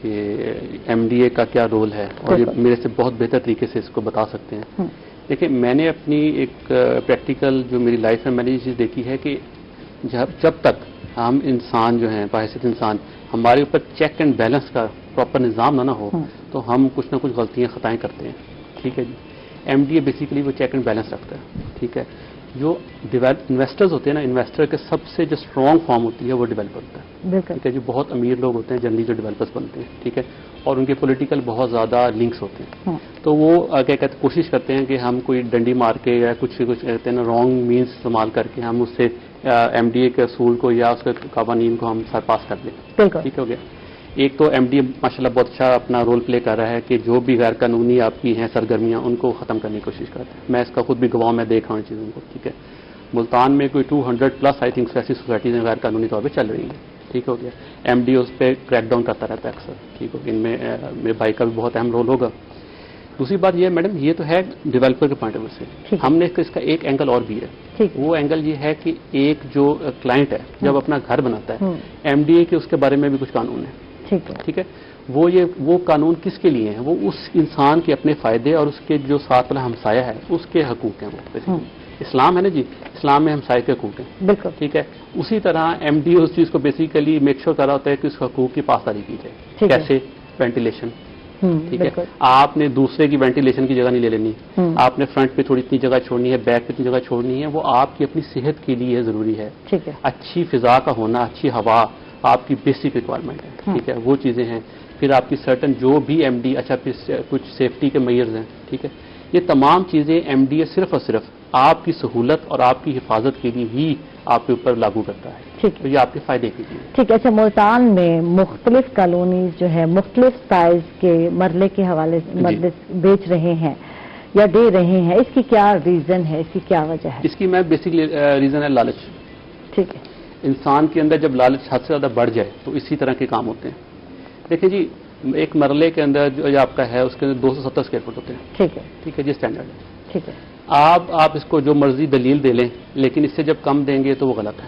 کہ ایم ڈی اے کا کیا رول ہے, اور یہ میرے سے بہت بہتر طریقے سے اس کو بتا سکتے ہیں. دیکھیں میں نے اپنی ایک پریکٹیکل جو میری لائف ہے میں نے یہ چیز دیکھی ہے کہ جب تک ہم انسان جو ہیں بحیثیت انسان ہمارے اوپر چیک اینڈ بیلنس کا پراپر نظام نہ ہو تو ہم کچھ نہ کچھ غلطیاں خطائیں کرتے ہیں. ٹھیک ہے جی. ایم ڈی اے بیسیکلی وہ چیک اینڈ بیلنس رکھتا ہے. ٹھیک ہے. جو انویسٹرز ہوتے ہیں نا, انویسٹر کے سب سے جو اسٹرانگ فارم ہوتی ہے وہ ڈیولپر ہوتا ہے. ٹھیک ہے جی. بہت امیر لوگ ہوتے ہیں جنرلی جو ڈیولپرز بنتے ہیں. ٹھیک ہے. اور ان کے پولیٹیکل بہت زیادہ لنکس ہوتے ہیں. تو وہ کیا کہتے ہیں کوشش کرتے ہیں کہ ہم کوئی ڈنڈی مار کے یا کچھ کہتے ہیں نا رانگ مینس استعمال کر کے ہم اس سے ایم ڈی اے کے اصول کو یا اس کے قوانین کو ہم پاس کر لیں. ٹھیک ہو گیا. ایک تو ایم ڈی اے ماشاءاللہ بہت اچھا اپنا رول پلے کر رہا ہے کہ جو بھی غیر قانونی آپ کی ہیں سرگرمیاں ان کو ختم کرنے کی کوشش کرتے ہیں. میں اس کا خود بھی گواہ میں دیکھ رہا ہوں چیزوں کو. ٹھیک ہے. ملتان میں کوئی 200+ آئی تھنک ایسی سوسائٹیز ہیں غیر قانونی طور پہ چل رہی ہیں. ٹھیک ہو گیا. ایم ڈی اے اس پہ کریک ڈاؤن کرتا رہتا ہے اکثر. ٹھیک ہو گیا. ان میں میرے بھائی کا بھی بہت اہم رول ہوگا. دوسری بات یہ ہے میڈم, یہ تو ہے ڈیولپر کے پوائنٹ آف ویو سے. ہم نے اس کا ایک اینگل اور بھی ہے. وہ اینگل یہ ہے کہ ایک جو کلائنٹ ہے جب اپنا گھر بناتا ہے ایم ڈی اے کے اس کے بارے میں بھی کچھ قانون ہے. ٹھیک ہے. وہ قانون کس کے لیے ہیں؟ وہ اس انسان کے اپنے فائدے اور اس کے جو ساتھ والا ہمسایہ ہے اس کے حقوق ہیں. وہ اسلام ہے نا جی, اسلام میں ہمسائے کے حقوق ہیں. بالکل. ٹھیک ہے. اسی طرح ایم ڈی اے اس چیز کو بیسیکلی میک شور کر رہا ہوتا ہے کہ اس حقوق کی پاسداری کی جائے. کیسے؟ وینٹیلیشن. ٹھیک ہے. آپ نے دوسرے کی وینٹیلیشن کی جگہ نہیں لے لینی. آپ نے فرنٹ پہ تھوڑی اتنی جگہ چھوڑنی ہے, بیک پہ اتنی جگہ چھوڑنی ہے. وہ آپ کی اپنی صحت کے لیے ضروری ہے. ٹھیک ہے. اچھی فضا کا ہونا, اچھی ہوا آپ کی بیسک ریکوائرمنٹ ہے. ٹھیک ہے. وہ چیزیں ہیں. پھر آپ کی سرٹن جو بھی ایم ڈی, اچھا پھر کچھ سیفٹی کے میئرز ہیں. ٹھیک ہے. یہ تمام چیزیں ایم ڈی اے صرف اور صرف آپ کی سہولت اور آپ کی حفاظت کے لیے ہی آپ کے اوپر لاگو کرتا ہے. ٹھیک ہے. تو یہ آپ کے فائدے کے لیے. ٹھیک ہے. اچھا, ملتان میں مختلف کالونیز جو ہے مختلف سائز کے مرلے کے حوالے سے مرلے بیچ رہے ہیں یا دے رہے ہیں, اس کی کیا ریزن ہے, اس کی کیا وجہ ہے؟ اس کی میں بیسکلی ریزن ہے لالچ. ٹھیک ہے. انسان کے اندر جب لالچ حد سے زیادہ بڑھ جائے تو اسی طرح کے کام ہوتے ہیں. دیکھیں جی, ایک مرلے کے اندر جو آپ کا ہے اس کے اندر 270 اسکوائر فٹ ہوتے ہیں. ٹھیک ہے. ٹھیک ہے جی, اسٹینڈرڈ ہے. ٹھیک ہے. آپ اس کو جو مرضی دلیل دے لیں, لیکن اس سے جب کم دیں گے تو وہ غلط ہے.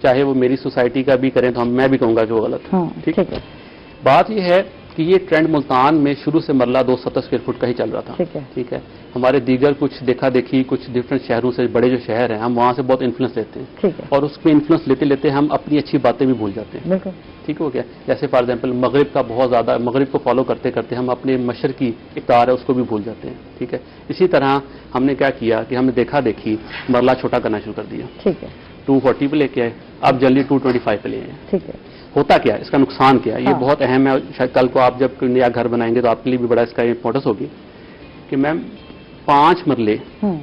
چاہے وہ میری سوسائٹی کا بھی کریں تو میں بھی کہوں گا کہ وہ غلط ہے. ٹھیک ہے. بات یہ ہے کہ یہ ٹرینڈ ملتان میں شروع سے مرلہ 270 اسکوائر فٹ کا ہی چل رہا تھا. ٹھیک ہے. ہمارے دیگر کچھ دیکھا دیکھی کچھ ڈفرینٹ شہروں سے, بڑے جو شہر ہیں ہم وہاں سے بہت انفلوئنس لیتے ہیں. اور اس میں انفلوئنس لیتے لیتے ہم اپنی اچھی باتیں بھی بھول جاتے ہیں. ٹھیک ہو گیا. جیسے فار ایگزامپل مغرب کا بہت زیادہ, مغرب کو فالو کرتے کرتے ہم اپنے مشرقی اقدار ہے اس کو بھی بھول جاتے ہیں. ٹھیک ہے. اسی طرح ہم نے کیا کیا کہ ہم نے دیکھا دیکھی مرلہ چھوٹا کرنا شروع کر دیا. ٹھیک ہے. 240 پہ لے کے آئے, اب جلدی 225 پہ لے آئے. ٹھیک ہے. ہوتا کیا ہے, اس کا نقصان کیا ہے, یہ بہت اہم ہے. شاید کل کو آپ جب کوئی نیا گھر بنائیں گے تو آپ کے لیے بھی بڑا اس کا امپورٹنس ہوگی کہ میم 5 مرلے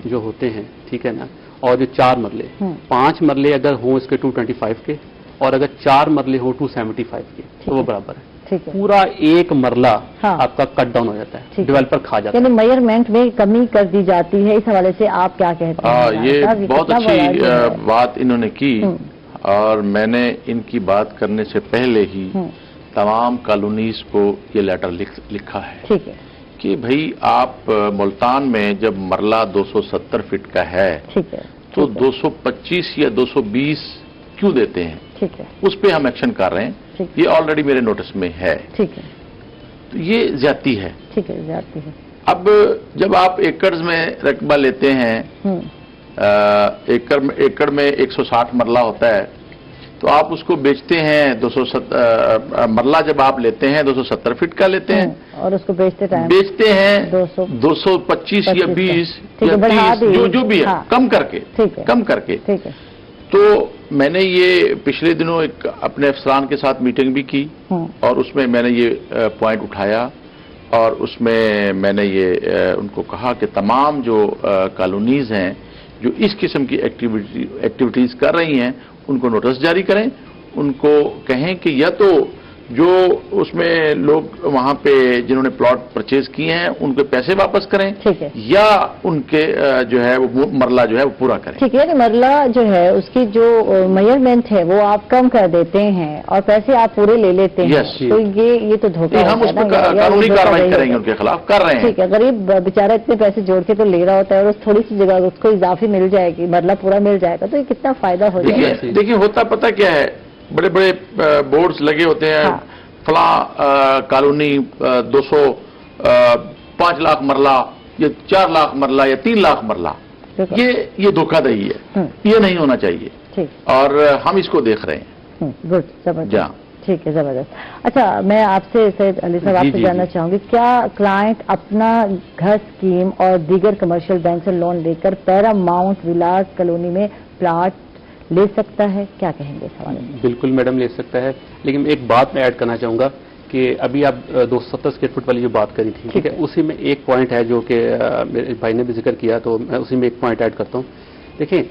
جو ہوتے ہیں, ٹھیک ہے نا, اور جو 4 مرلے, 5 مرلے اگر ہوں اس کے 225 کے اور اگر 4 مرلے ہوں 275 کے تو وہ برابر ہے. پورا ایک مرلہ آپ کا کٹ ڈاؤن ہو جاتا ہے, ڈیولپر کھا جاتا ہے. یعنی میئرمنٹ میں کمی کر دی جاتی ہے. اس حوالے سے آپ کیا کہتے ہیں؟ یہ بہت اچھی بات انہوں نے کی, اور میں نے ان کی بات کرنے سے پہلے ہی تمام کالونیز کو یہ لیٹر لکھا ہے. ٹھیک ہے. کہ بھئی آپ ملتان میں جب مرلہ 270 فٹ کا ہے تو 225 یا 220 کیوں دیتے ہیں؟ ٹھیک ہے. اس پہ ہم ایکشن کر رہے ہیں. یہ آلریڈی میرے نوٹس میں ہے. ٹھیک ہے. تو یہ زیادتی ہے. ٹھیک ہے, زیادتی ہے. اب جب آپ ایکڑز میں رقبہ لیتے ہیں, ایکڑ میں 160 مرلہ ہوتا ہے, تو آپ اس کو بیچتے ہیں 270 مرلہ جب آپ لیتے ہیں 270 فٹ کا لیتے ہیں اور اس کو بیچتے ہیں 225 یا 20 یا 30 جو بھی ہے کم کر کے تو میں نے یہ پچھلے دنوں ایک اپنے افسران کے ساتھ میٹنگ بھی کی اور اس میں میں نے یہ پوائنٹ اٹھایا اور اس میں نے یہ ان کو کہا کہ تمام جو کالونیز ہیں جو اس قسم کی ایکٹیویٹیز کر رہی ہیں ان کو نوٹس جاری کریں، ان کو کہیں کہ یا تو جو اس میں لوگ وہاں پہ جنہوں نے پلاٹ پرچیز کیے ہیں ان کے پیسے واپس کریں یا ان کے جو ہے وہ مرلہ جو ہے وہ پورا کریں. ٹھیک ہے، مرلہ جو ہے اس کی جو میجرمنٹ ہے وہ آپ کم کر دیتے ہیں اور پیسے آپ پورے لے لیتے ہیں. تو یہ تو دھوکہ ہے. ہم اس پہ قانونی کارروائی کریں گے، ان کے خلاف کر رہے ہیں. ٹھیک ہے، غریب بیچارہ اتنے پیسے جوڑ کے تو لے رہا ہوتا ہے اور اس تھوڑی سی جگہ اس کو اضافی مل جائے گی، مرلہ پورا مل جائے گا تو یہ کتنا فائدہ ہو جائے گا. دیکھیے ہوتا پتہ کیا ہے، بڑے بڑے بورڈز لگے ہوتے ہیں فلاں کالونی 5 لاکھ مرلہ یا 4 لاکھ مرلہ یا 3 لاکھ مرلہ. یہ دھوکہ دہی ہے، یہ نہیں ہونا چاہیے اور ہم اس کو دیکھ رہے ہیں. گڈ، زبردست. ٹھیک ہے، زبردست. اچھا، میں آپ سے سید علی صاحب آپ سے جاننا چاہوں گی، کیا کلائنٹ اپنا گھر اسکیم اور دیگر کمرشل بینک سے لون لے کر پیراماؤنٹ ولاز کالونی میں پلاٹ لے سکتا ہے؟ کیا کہیں گے اس حوالے میں؟ بالکل میڈم لے سکتا ہے، لیکن ایک بات میں ایڈ کرنا چاہوں گا کہ ابھی آپ 270 اسکوائر فٹ والی جو بات کری تھی، ٹھیک ہے، اسی میں ایک پوائنٹ ہے جو کہ میرے بھائی نے بھی ذکر کیا تو میں اسی میں ایک پوائنٹ ایڈ کرتا ہوں. دیکھیں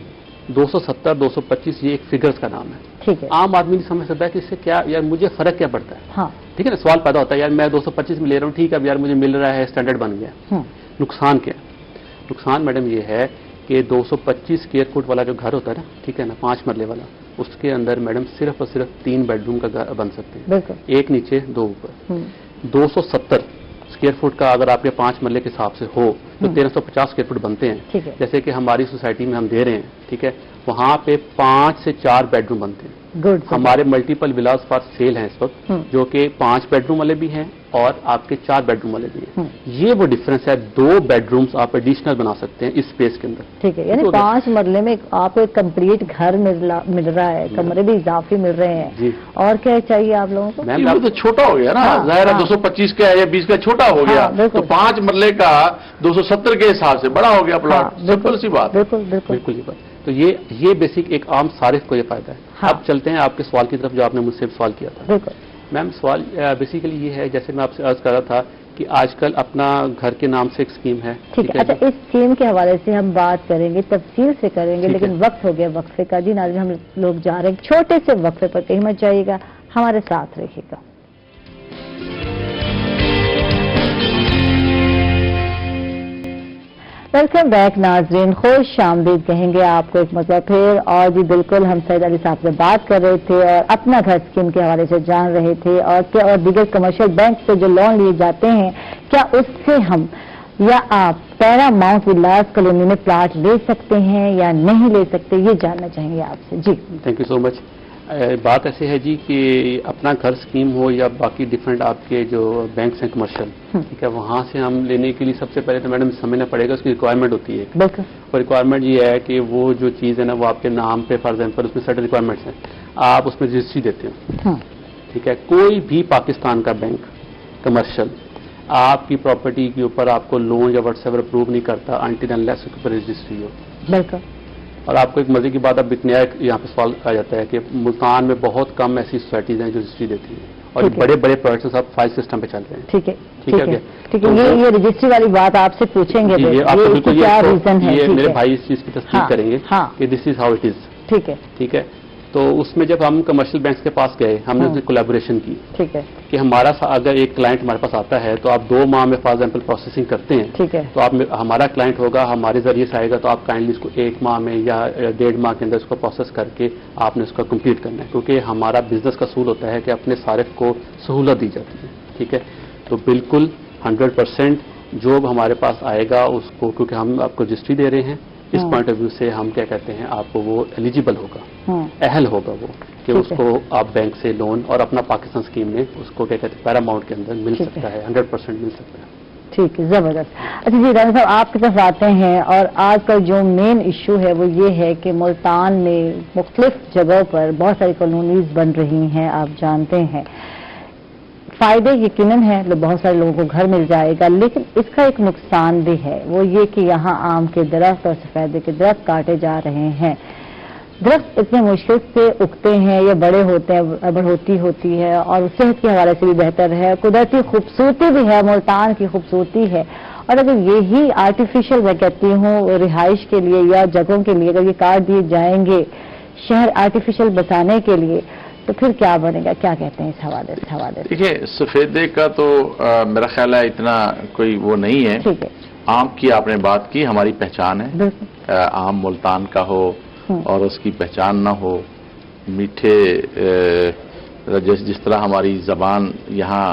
270 225 یہ ایک فگرز کا نام ہے. ٹھیک ہے، عام آدمی نہیں سمجھ سکتا ہے کہ اس سے کیا یار مجھے فرق کیا پڑتا ہے. ہاں ٹھیک ہے نا، سوال پیدا ہوتا ہے یار میں 225 میں لے رہا ہوں، ٹھیک ہے اب یار مجھے مل رہا ہے، اسٹینڈرڈ بن گیا. نقصان کیا؟ نقصان میڈم یہ ہے کہ 225 اسکوائر فٹ والا جو گھر ہوتا ہے نا، ٹھیک ہے نا، 5 مرلے والا، اس کے اندر میڈم صرف اور صرف 3 بیڈ روم کا گھر بن سکتے ہیں. ایک نیچے 2 اوپر. 270 اسکوائر فٹ کا اگر آپ کے 5 مرلے کے حساب سے ہو تو 1350 اسکوائر فٹ بنتے ہیں. جیسے کہ ہماری سوسائٹی میں ہم دے رہے ہیں، ٹھیک ہے، وہاں پہ 5 سے 4 بیڈ روم بنتے ہیں. ہمارے ملٹیپل ولاز فار سیل ہیں اس وقت جو کہ 5 بیڈ روم والے بھی ہیں اور آپ کے 4 بیڈ روم والے بھی ہیں. یہ وہ ڈفرنس ہے، 2 بیڈ رومز آپ ایڈیشنل بنا سکتے ہیں اس اسپیس کے اندر. ٹھیک ہے، یعنی 5 مرلے میں آپ کو ایک کمپلیٹ گھر مل رہا ہے، کمرے بھی اضافی مل رہے ہیں. اور کیا چاہیے آپ لوگوں کو؟ وہ تو چھوٹا ہو گیا نا، ظاہر ہے 225 کا یا 20 کا چھوٹا ہو گیا تو 5 مرلے کا 270 کے حساب سے بڑا ہو گیا پلاٹ. سمپل سی بات. بالکل یہ بات. تو یہ بیسک ایک عام صارف کو یہ فائدہ ہے. اب چلتے ہیں آپ کے سوال کی طرف جو آپ نے مجھ سے سوال کیا تھا. میم سوال بیسیکلی یہ ہے، جیسے میں آپ سے عرض کر رہا تھا کہ آج کل اپنا گھر کے نام سے ایک اسکیم ہے. ٹھیک ہے، اچھا اس اسکیم کے حوالے سے ہم بات کریں گے، تفصیل سے کریں گے، لیکن وقت ہو گیا وقفے کا. جی ناظرین، ہم لوگ جا رہے ہیں چھوٹے سے وقفے پر، کہیں مت جائیے گا، ہمارے ساتھ رہیے گا. ویلکم بیک ناظرین، خوش آمدید کہیں گے آپ کو ایک مرتبہ پھر. اور جی بالکل، ہم سید علی صاحب سے بات کر رہے تھے اور اپنا گھر اسکیم کے حوالے سے جان رہے تھے اور دیگر کمرشل بینک سے جو لون لیے جاتے ہیں کیا اس سے ہم یا آپ پیراماؤنٹ ولاز کالونی میں پلاٹ لے سکتے ہیں یا نہیں لے سکتے، یہ جاننا چاہیں گے آپ سے. جی تھینک یو سو مچ. بات ایسے ہے جی کہ اپنا گھر اسکیم ہو یا باقی ڈفرینٹ آپ کے جو بینکس ہیں کمرشل، ٹھیک ہے، وہاں سے ہم لینے کے لیے سب سے پہلے تو میڈم سمجھنا پڑے گا اس کی ریکوائرمنٹ ہوتی ہے. بالکل. اور ریکوائرمنٹ یہ ہے کہ وہ جو چیز ہے نا وہ آپ کے نام پہ فار ایگزامپل اس میں سرٹن ریکوائرمنٹس ہیں، آپ اس میں رجسٹری دیتے ہیں. ٹھیک ہے، کوئی بھی پاکستان کا بینک کمرشل آپ کی پراپرٹی کے اوپر آپ کو لون یا واٹس ایور اپروو نہیں کرتا انٹل انلیس اس کے اوپر رجسٹری ہو. بالکل. اور آپ کو ایک مزے کی بات اب اتنے یہاں پہ سوال آ جاتا ہے کہ ملتان میں بہت کم ایسی سوسائٹیز ہیں جو رجسٹری دیتی ہیں اور بڑے بڑے پروجیکٹس اب فائل سسٹم پہ چل رہے ہیں. ٹھیک ہے، ٹھیک ہے. یہ رجسٹری والی بات آپ سے پوچھیں گے، کیا ریزن ہے؟ یہ میرے بھائی اس چیز کی تصدیق کریں گے کہ دس از ہاؤ اٹ از. ٹھیک ہے، ٹھیک ہے. تو اس میں جب ہم کمرشل بینکس کے پاس گئے ہم نے اس میں کولیبوریشن کی. ٹھیک ہے. کہ ہمارا اگر ایک کلائنٹ ہمارے پاس آتا ہے تو آپ 2 ماہ میں فار ایگزامپل پروسیسنگ کرتے ہیں. ٹھیک ہے. تو آپ ہمارا کلائنٹ ہوگا، ہمارے ذریعے سے آئے گا تو آپ کائنڈلی اس کو 1 ماہ میں یا 1.5 ماہ کے اندر اس کو پروسیس کر کے آپ نے اس کو کمپلیٹ کرنا ہے، کیونکہ ہمارا بزنس کا اصول ہوتا ہے کہ اپنے صارف کو سہولت دی جاتی ہے. ٹھیک ہے. تو بالکل 100% جو ہمارے پاس آئے گا اس کو، کیونکہ ہم آپ کو رجسٹری دے رہے ہیں، اس پوائنٹ آف ویو سے ہم کیا کہتے ہیں آپ کو وہ ایلیجیبل ہوگا، اہل ہوگا وہ کہ اس کو آپ بینک سے لون اور اپنا پاکستان اسکیم میں اس کو کیا کہتے ہیں پیراماؤنٹ کے اندر مل سکتا ہے، 100% مل سکتا ہے. ٹھیک ہے، زبردست. اچھا جی رانا صاحب آپ کی طرف آتے ہیں، اور آج کا جو مین ایشو ہے وہ یہ ہے کہ ملتان میں مختلف جگہوں پر بہت ساری کالونیز بن رہی ہیں، آپ جانتے ہیں. فائدے یقیناً ہے، بہت سارے لوگوں کو گھر مل جائے گا، لیکن اس کا ایک نقصان بھی ہے، وہ یہ کہ یہاں آم کے درخت اور سفیدے کے درخت کاٹے جا رہے ہیں. درخت اتنے مشکل سے اگتے ہیں یا بڑے ہوتے ہیں، بڑھوتی ہوتی ہے، اور صحت کے حوالے سے بھی بہتر ہے، قدرتی خوبصورتی بھی ہے، ملتان کی خوبصورتی ہے. اور اگر یہی آرٹیفیشل میں کہتی ہوں رہائش کے لیے یا جگہوں کے لیے اگر یہ کاٹ دیے جائیں گے شہر آرٹیفیشل بسانے کے لیے، تو پھر کیا بنے گا؟ کیا کہتے ہیں اس حوالے سے؟ دیکھیے سفیدے کا تو میرا خیال ہے اتنا کوئی وہ نہیں ہے. ٹھیک ہے. آم کی آپ نے بات کی، ہماری پہچان ہے. آم ملتان کا ہو اور اس کی پہچان نہ ہو، میٹھے جس طرح ہماری زبان یہاں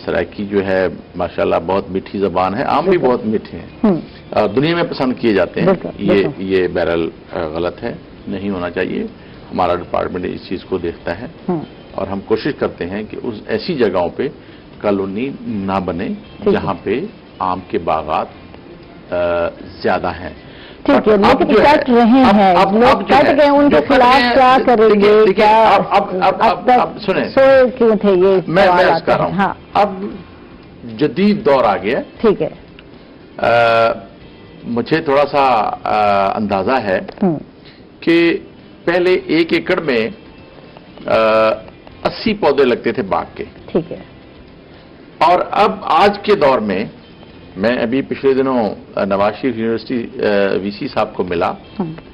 سرائکی جو ہے ماشاءاللہ بہت میٹھی زبان ہے، آم بھی بہت میٹھے ہیں، دنیا میں پسند کیے جاتے ہیں. یہ بہرحال غلط ہے، نہیں ہونا چاہیے. ہمارا ڈپارٹمنٹ اس چیز کو دیکھتا ہے اور ہم کوشش کرتے ہیں کہ اس ایسی جگہوں پہ کالونی نہ بنے جہاں پہ آم کے باغات زیادہ ہیں. ٹھیک ہے، لیکن کٹ رہے ہیں لوگ، کٹ گئے، ان کے خلاف کیا کریں گے؟ اب سنیں، سوئے کیوں تھے یہ؟ میں عرض کر رہا ہوں. ہاں، اب جدید دور آ گیا. ٹھیک ہے. مجھے تھوڑا سا اندازہ ہے کہ پہلے 1 ایکڑ میں 80 پودے لگتے تھے باغ کے. ٹھیک ہے. اور اب آج کے دور میں ابھی پچھلے دنوں نواز شریف یونیورسٹی وی سی صاحب کو ملا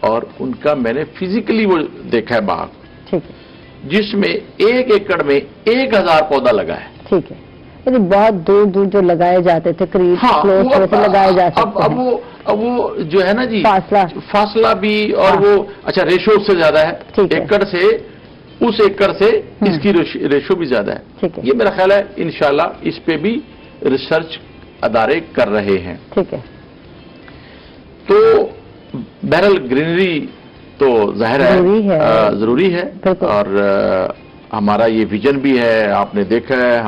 اور ان کا میں نے فزیکلی وہ دیکھا ہے باغ. ٹھیک ہے. جس میں 1 ایکڑ میں 1000 پودا لگا ہے. ٹھیک ہے. یعنی بہت دور دور جو لگائے جاتے تھے قریب لگائے جا سکتے ہیں. اب وہ جو ہے نا جی فاصلہ بھی، اور ہاں. وہ اچھا ریشو سے زیادہ ہے. ٹھیک ہے. ایکڑ سے اس ایکڑ سے اس کی ریشو بھی زیادہ ہے. ٹھیک ہے. یہ میرا خیال ہے انشاءاللہ اس پہ بھی ریسرچ ادارے کر رہے ہیں. ٹھیک ہے. تو بہرحال گرینری تو ظاہر ہے ضروری ہے، اور ہمارا یہ ویژن بھی ہے. آپ نے دیکھا ہے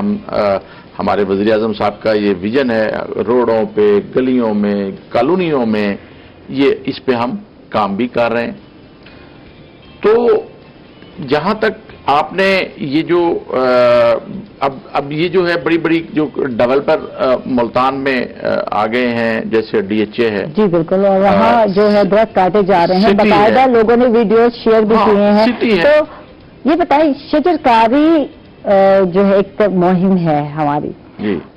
ہمارے وزیر اعظم صاحب کا یہ ویژن ہے، روڈوں پہ، گلیوں میں، کالونیوں میں اس پہ ہم کام بھی کر رہے ہیں. تو جہاں تک آپ نے یہ جو اب یہ جو ہے بڑی بڑی جو ڈیولپر ملتان میں آ گئے ہیں، جیسے ڈی ایچ اے ہے. جی بالکل، اور وہاں جو ہے درخت کاٹے جا رہے ہیں، باقاعدہ لوگوں نے ویڈیوز شیئر بھی کیے ہیں. تو یہ بتائیے شجر کاری جو ہے ایک مہم ہے ہماری،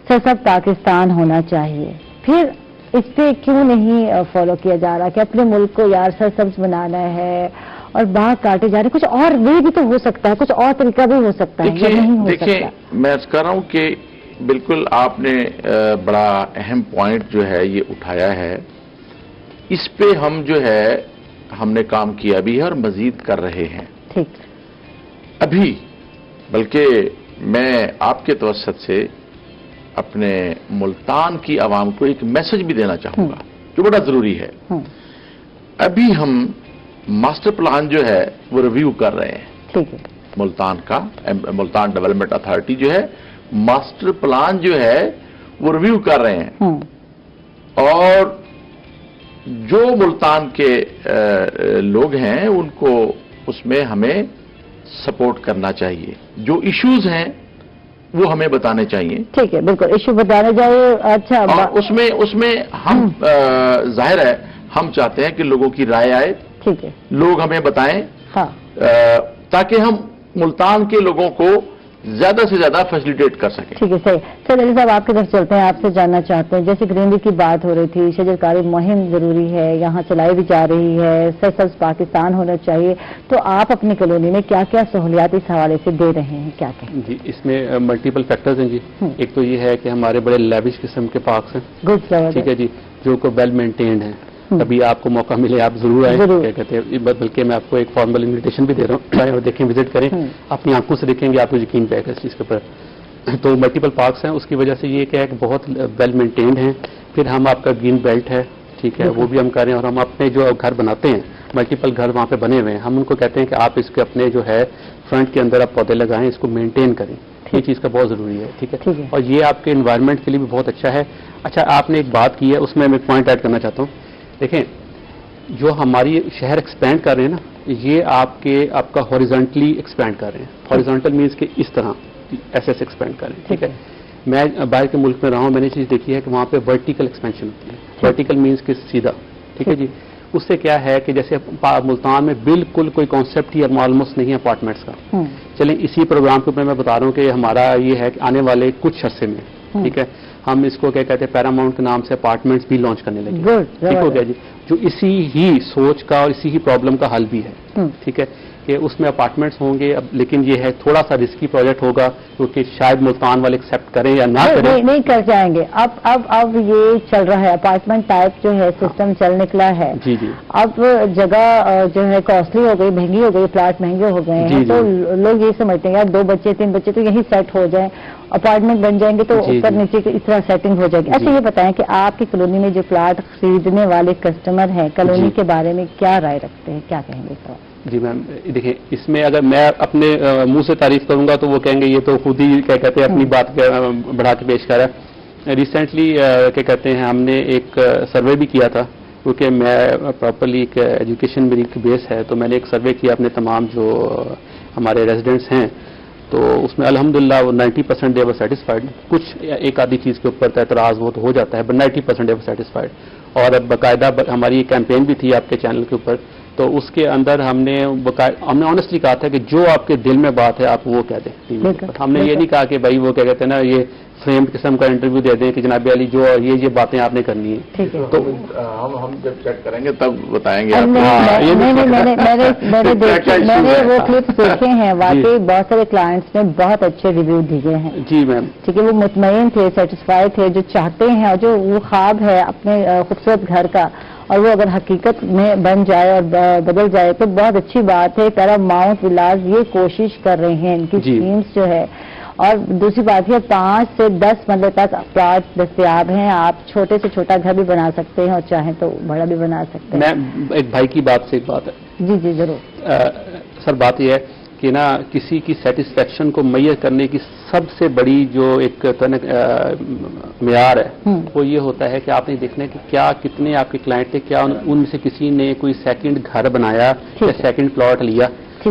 سرسبز پاکستان ہونا چاہیے، پھر اس پہ کیوں نہیں فالو کیا جا رہا کہ اپنے ملک کو یار سرسبز بنانا ہے اور باغ کاٹے جا رہے ہیں؟ کچھ اور وے بھی تو ہو سکتا ہے، کچھ اور طریقہ بھی ہو سکتا ہے. دیکھیں میں عرض کر رہا ہوں کہ بالکل آپ نے بڑا اہم پوائنٹ جو ہے یہ اٹھایا ہے. اس پہ ہم جو ہے ہم نے کام کیا بھی ہے اور مزید کر رہے ہیں. ٹھیک. ابھی بلکہ میں آپ کے توسط سے اپنے ملتان کی عوام کو ایک میسج بھی دینا چاہوں گا جو بڑا ضروری ہے. ابھی ہم ماسٹر پلان جو ہے وہ ریویو کر رہے ہیں. ٹھیک ہے. ملتان کا ملتان ڈیولپمنٹ اتھارٹی جو ہے ماسٹر پلان جو ہے وہ ریویو کر رہے ہیں. اور جو ملتان کے لوگ ہیں ان کو اس میں ہمیں سپورٹ کرنا چاہیے. جو ایشوز ہیں وہ ہمیں بتانے چاہیے. ٹھیک ہے، بالکل ایشو بتانے چاہیے. اچھا، اور اس میں ہم ظاہر ہے ہم چاہتے ہیں کہ لوگوں کی رائے آئے. ٹھیک ہے. لوگ ہمیں بتائیں. ہاں. تاکہ ہم ملتان کے لوگوں کو زیادہ سے زیادہ فیسیلیٹیٹ کر سکیں. ٹھیک ہے، صحیح. سر علی صاحب آپ کی طرف چلتے ہیں، آپ سے جاننا چاہتے ہیں جیسے گرینری کی بات ہو رہی تھی، شجر کاری مہم ضروری ہے، یہاں چلائی بھی جا رہی ہے، سرسبز پاکستان ہونا چاہیے، تو آپ اپنی کالونی میں کیا کیا سہولیات اس حوالے سے دے رہے ہیں؟ کیا کہیں جی؟ اس میں ملٹیپل فیکٹرز ہیں جی. ایک تو یہ ہے کہ ہمارے بڑے لیوش قسم کے پارکس ہیں. گڈ. ٹھیک ہے جی، جو کو ویل مینٹینڈ ہیں. کبھی آپ کو موقع ملے آپ ضرور آئیں. کیا کہتے ہیں، بلکہ میں آپ کو ایک فارمل انویٹیشن بھی دے رہا ہوں، اور دیکھیں، وزٹ کریں، اپنی آنکھوں سے دیکھیں گے، آپ کو یقین پائے گا اس چیز کے اوپر. تو ملٹیپل پارکس ہیں، اس کی وجہ سے یہ کہ بہت ویل مینٹینڈ ہیں. پھر ہم آپ کا گرین بیلٹ ہے، ٹھیک ہے، وہ بھی ہم کر رہے ہیں. اور ہم اپنے جو گھر بناتے ہیں، ملٹیپل گھر وہاں پہ بنے ہوئے ہیں، ہم ان کو کہتے ہیں کہ آپ اس کے اپنے جو ہے فرنٹ کے اندر آپ پودے لگائیں، اس کو مینٹین کریں. یہ چیز کا بہت ضروری ہے. ٹھیک ہے, اور یہ آپ کے انوائرمنٹ کے لیے بھی بہت اچھا ہے. اچھا, آپ نے ایک بات کی ہے, اس میں ایک پوائنٹ ایڈ کرنا چاہتا ہوں. دیکھیں, جو ہماری شہر ایکسپینڈ کر رہے ہیں نا, یہ آپ کا ہاریزونٹلی ایکسپینڈ کر رہے ہیں. ہاریزونٹل مینس کہ اس طرح ایسے ایکسپینڈ کر رہے ہیں. ٹھیک ہے, میں باہر کے ملک میں رہا ہوں, میں نے چیز دیکھی ہے کہ وہاں پہ ورٹیکل ایکسپینشن ہوتی ہے. ورٹیکل مینس کہ سیدھا. ٹھیک ہے جی. اس سے کیا ہے کہ جیسے ملتان میں بالکل کوئی کانسیپٹ ہی آلموسٹ نہیں ہے اپارٹمنٹس کا. چلیں, اسی پروگرام کے اوپر میں بتا رہا ہوں کہ ہمارا یہ ہے کہ آنے والے کچھ عرصے میں, ٹھیک ہے, ہم اس کو کیا کہتے ہیں, پیراماؤنٹ کے نام سے اپارٹمنٹس بھی لانچ کرنے لگے. ٹھیک ہو گیا جی, جو اسی ہی سوچ کا اور اسی ہی پرابلم کا حل بھی ہے. ٹھیک ہے, کہ اس میں اپارٹمنٹس ہوں گے, لیکن یہ ہے تھوڑا سا رسکی پروجیکٹ ہوگا, کیونکہ شاید ملتان والے ایکسیپٹ کریں یا نہ کریں. نہیں کر جائیں گے. اب یہ چل رہا ہے, اپارٹمنٹ ٹائپ جو ہے سسٹم چل نکلا ہے. جی جی. اب جگہ جو ہے کاسٹلی ہو گئی, مہنگی ہو گئی, پلاٹ مہنگے ہو گئے ہیں, تو لوگ یہ سمجھتے ہیں یار 2 بچے 3 بچے تو یہی سیٹ ہو جائیں, اپارٹمنٹ بن جائیں گے تو اوپر نیچے اس طرح سیٹنگ ہو جائے گی. اچھا, یہ بتائیں کہ آپ کی کالونی میں جو پلاٹ خریدنے والے کسٹمر ہیں, کالونی کے بارے میں کیا رائے رکھتے ہیں, کیا کہیں گے سر؟ جی میم, دیکھیں, اس میں اگر میں اپنے منہ سے تعریف کروں گا تو وہ کہیں گے یہ تو خود ہی کیا کہتے ہیں اپنی بات بڑھا کے پیش کر رہا ہے. ریسنٹلی کیا کہتے ہیں, ہم نے ایک سروے بھی کیا تھا, کیونکہ میں پراپرلی ایک ایجوکیشن میری بیس ہے, تو میں نے ایک سروے کیا اپنے تمام جو ہمارے ریزیڈنٹس ہیں, تو اس میں الحمدللہ وہ 90% دے ور سیٹسفائڈ. کچھ ایک آدھی چیز کے اوپر اعتراض وہ تو ہو جاتا ہے, بٹ 90% دے ور سیٹسفائڈ. اور باقاعدہ ہماری ایک کیمپین بھی تھی آپ کے چینل کے اوپر, تو اس کے اندر ہم نے آنیسٹلی کہا تھا کہ جو آپ کے دل میں بات ہے آپ وہ کہہ دیں. ہم نے یہ نہیں کہا کہ بھائی وہ کیا کہتے ہیں نا, یہ فریم قسم کا انٹرویو دے دیں کہ جناب علی جو یہ باتیں آپ نے کرنی ہے. تو ہم جب چیک کریں گے تب بتائیں گے. میں نے وہ کلپس دیکھے ہیں, واقعی بہت سارے کلائنٹس نے بہت اچھے ریویو دیے ہیں. جی میم. ٹھیک ہے, وہ مطمئن تھے, سیٹسفائی تھے, جو چاہتے ہیں اور جو وہ خواب ہے اپنے خوبصورت گھر کا, اور وہ اگر حقیقت میں بن جائے اور بدل جائے تو بہت اچھی بات ہے. پیراماؤنٹ ولاز یہ کوشش کر رہے ہیں, ان کی اسکیمز جو ہے. اور دوسری بات یہ 5 سے 10 مرلے تک پلاٹ دستیاب ہیں, آپ چھوٹے سے چھوٹا گھر بھی بنا سکتے ہیں اور چاہیں تو بڑا بھی بنا سکتے ہیں. میں ایک بھائی کی بات سے ایک بات ہے. جی جی ضرور. سر بات یہ ہے کہ نا, کسی کی سیٹسفیکشن کو میئر کرنے کی سب سے بڑی جو ایک معیار ہے وہ یہ ہوتا ہے کہ آپ نے دیکھنا ہے کہ کیا کتنے آپ کے کلائنٹ تھے, کیا ان میں سے کسی نے کوئی سیکنڈ گھر بنایا یا سیکنڈ پلاٹ لیا.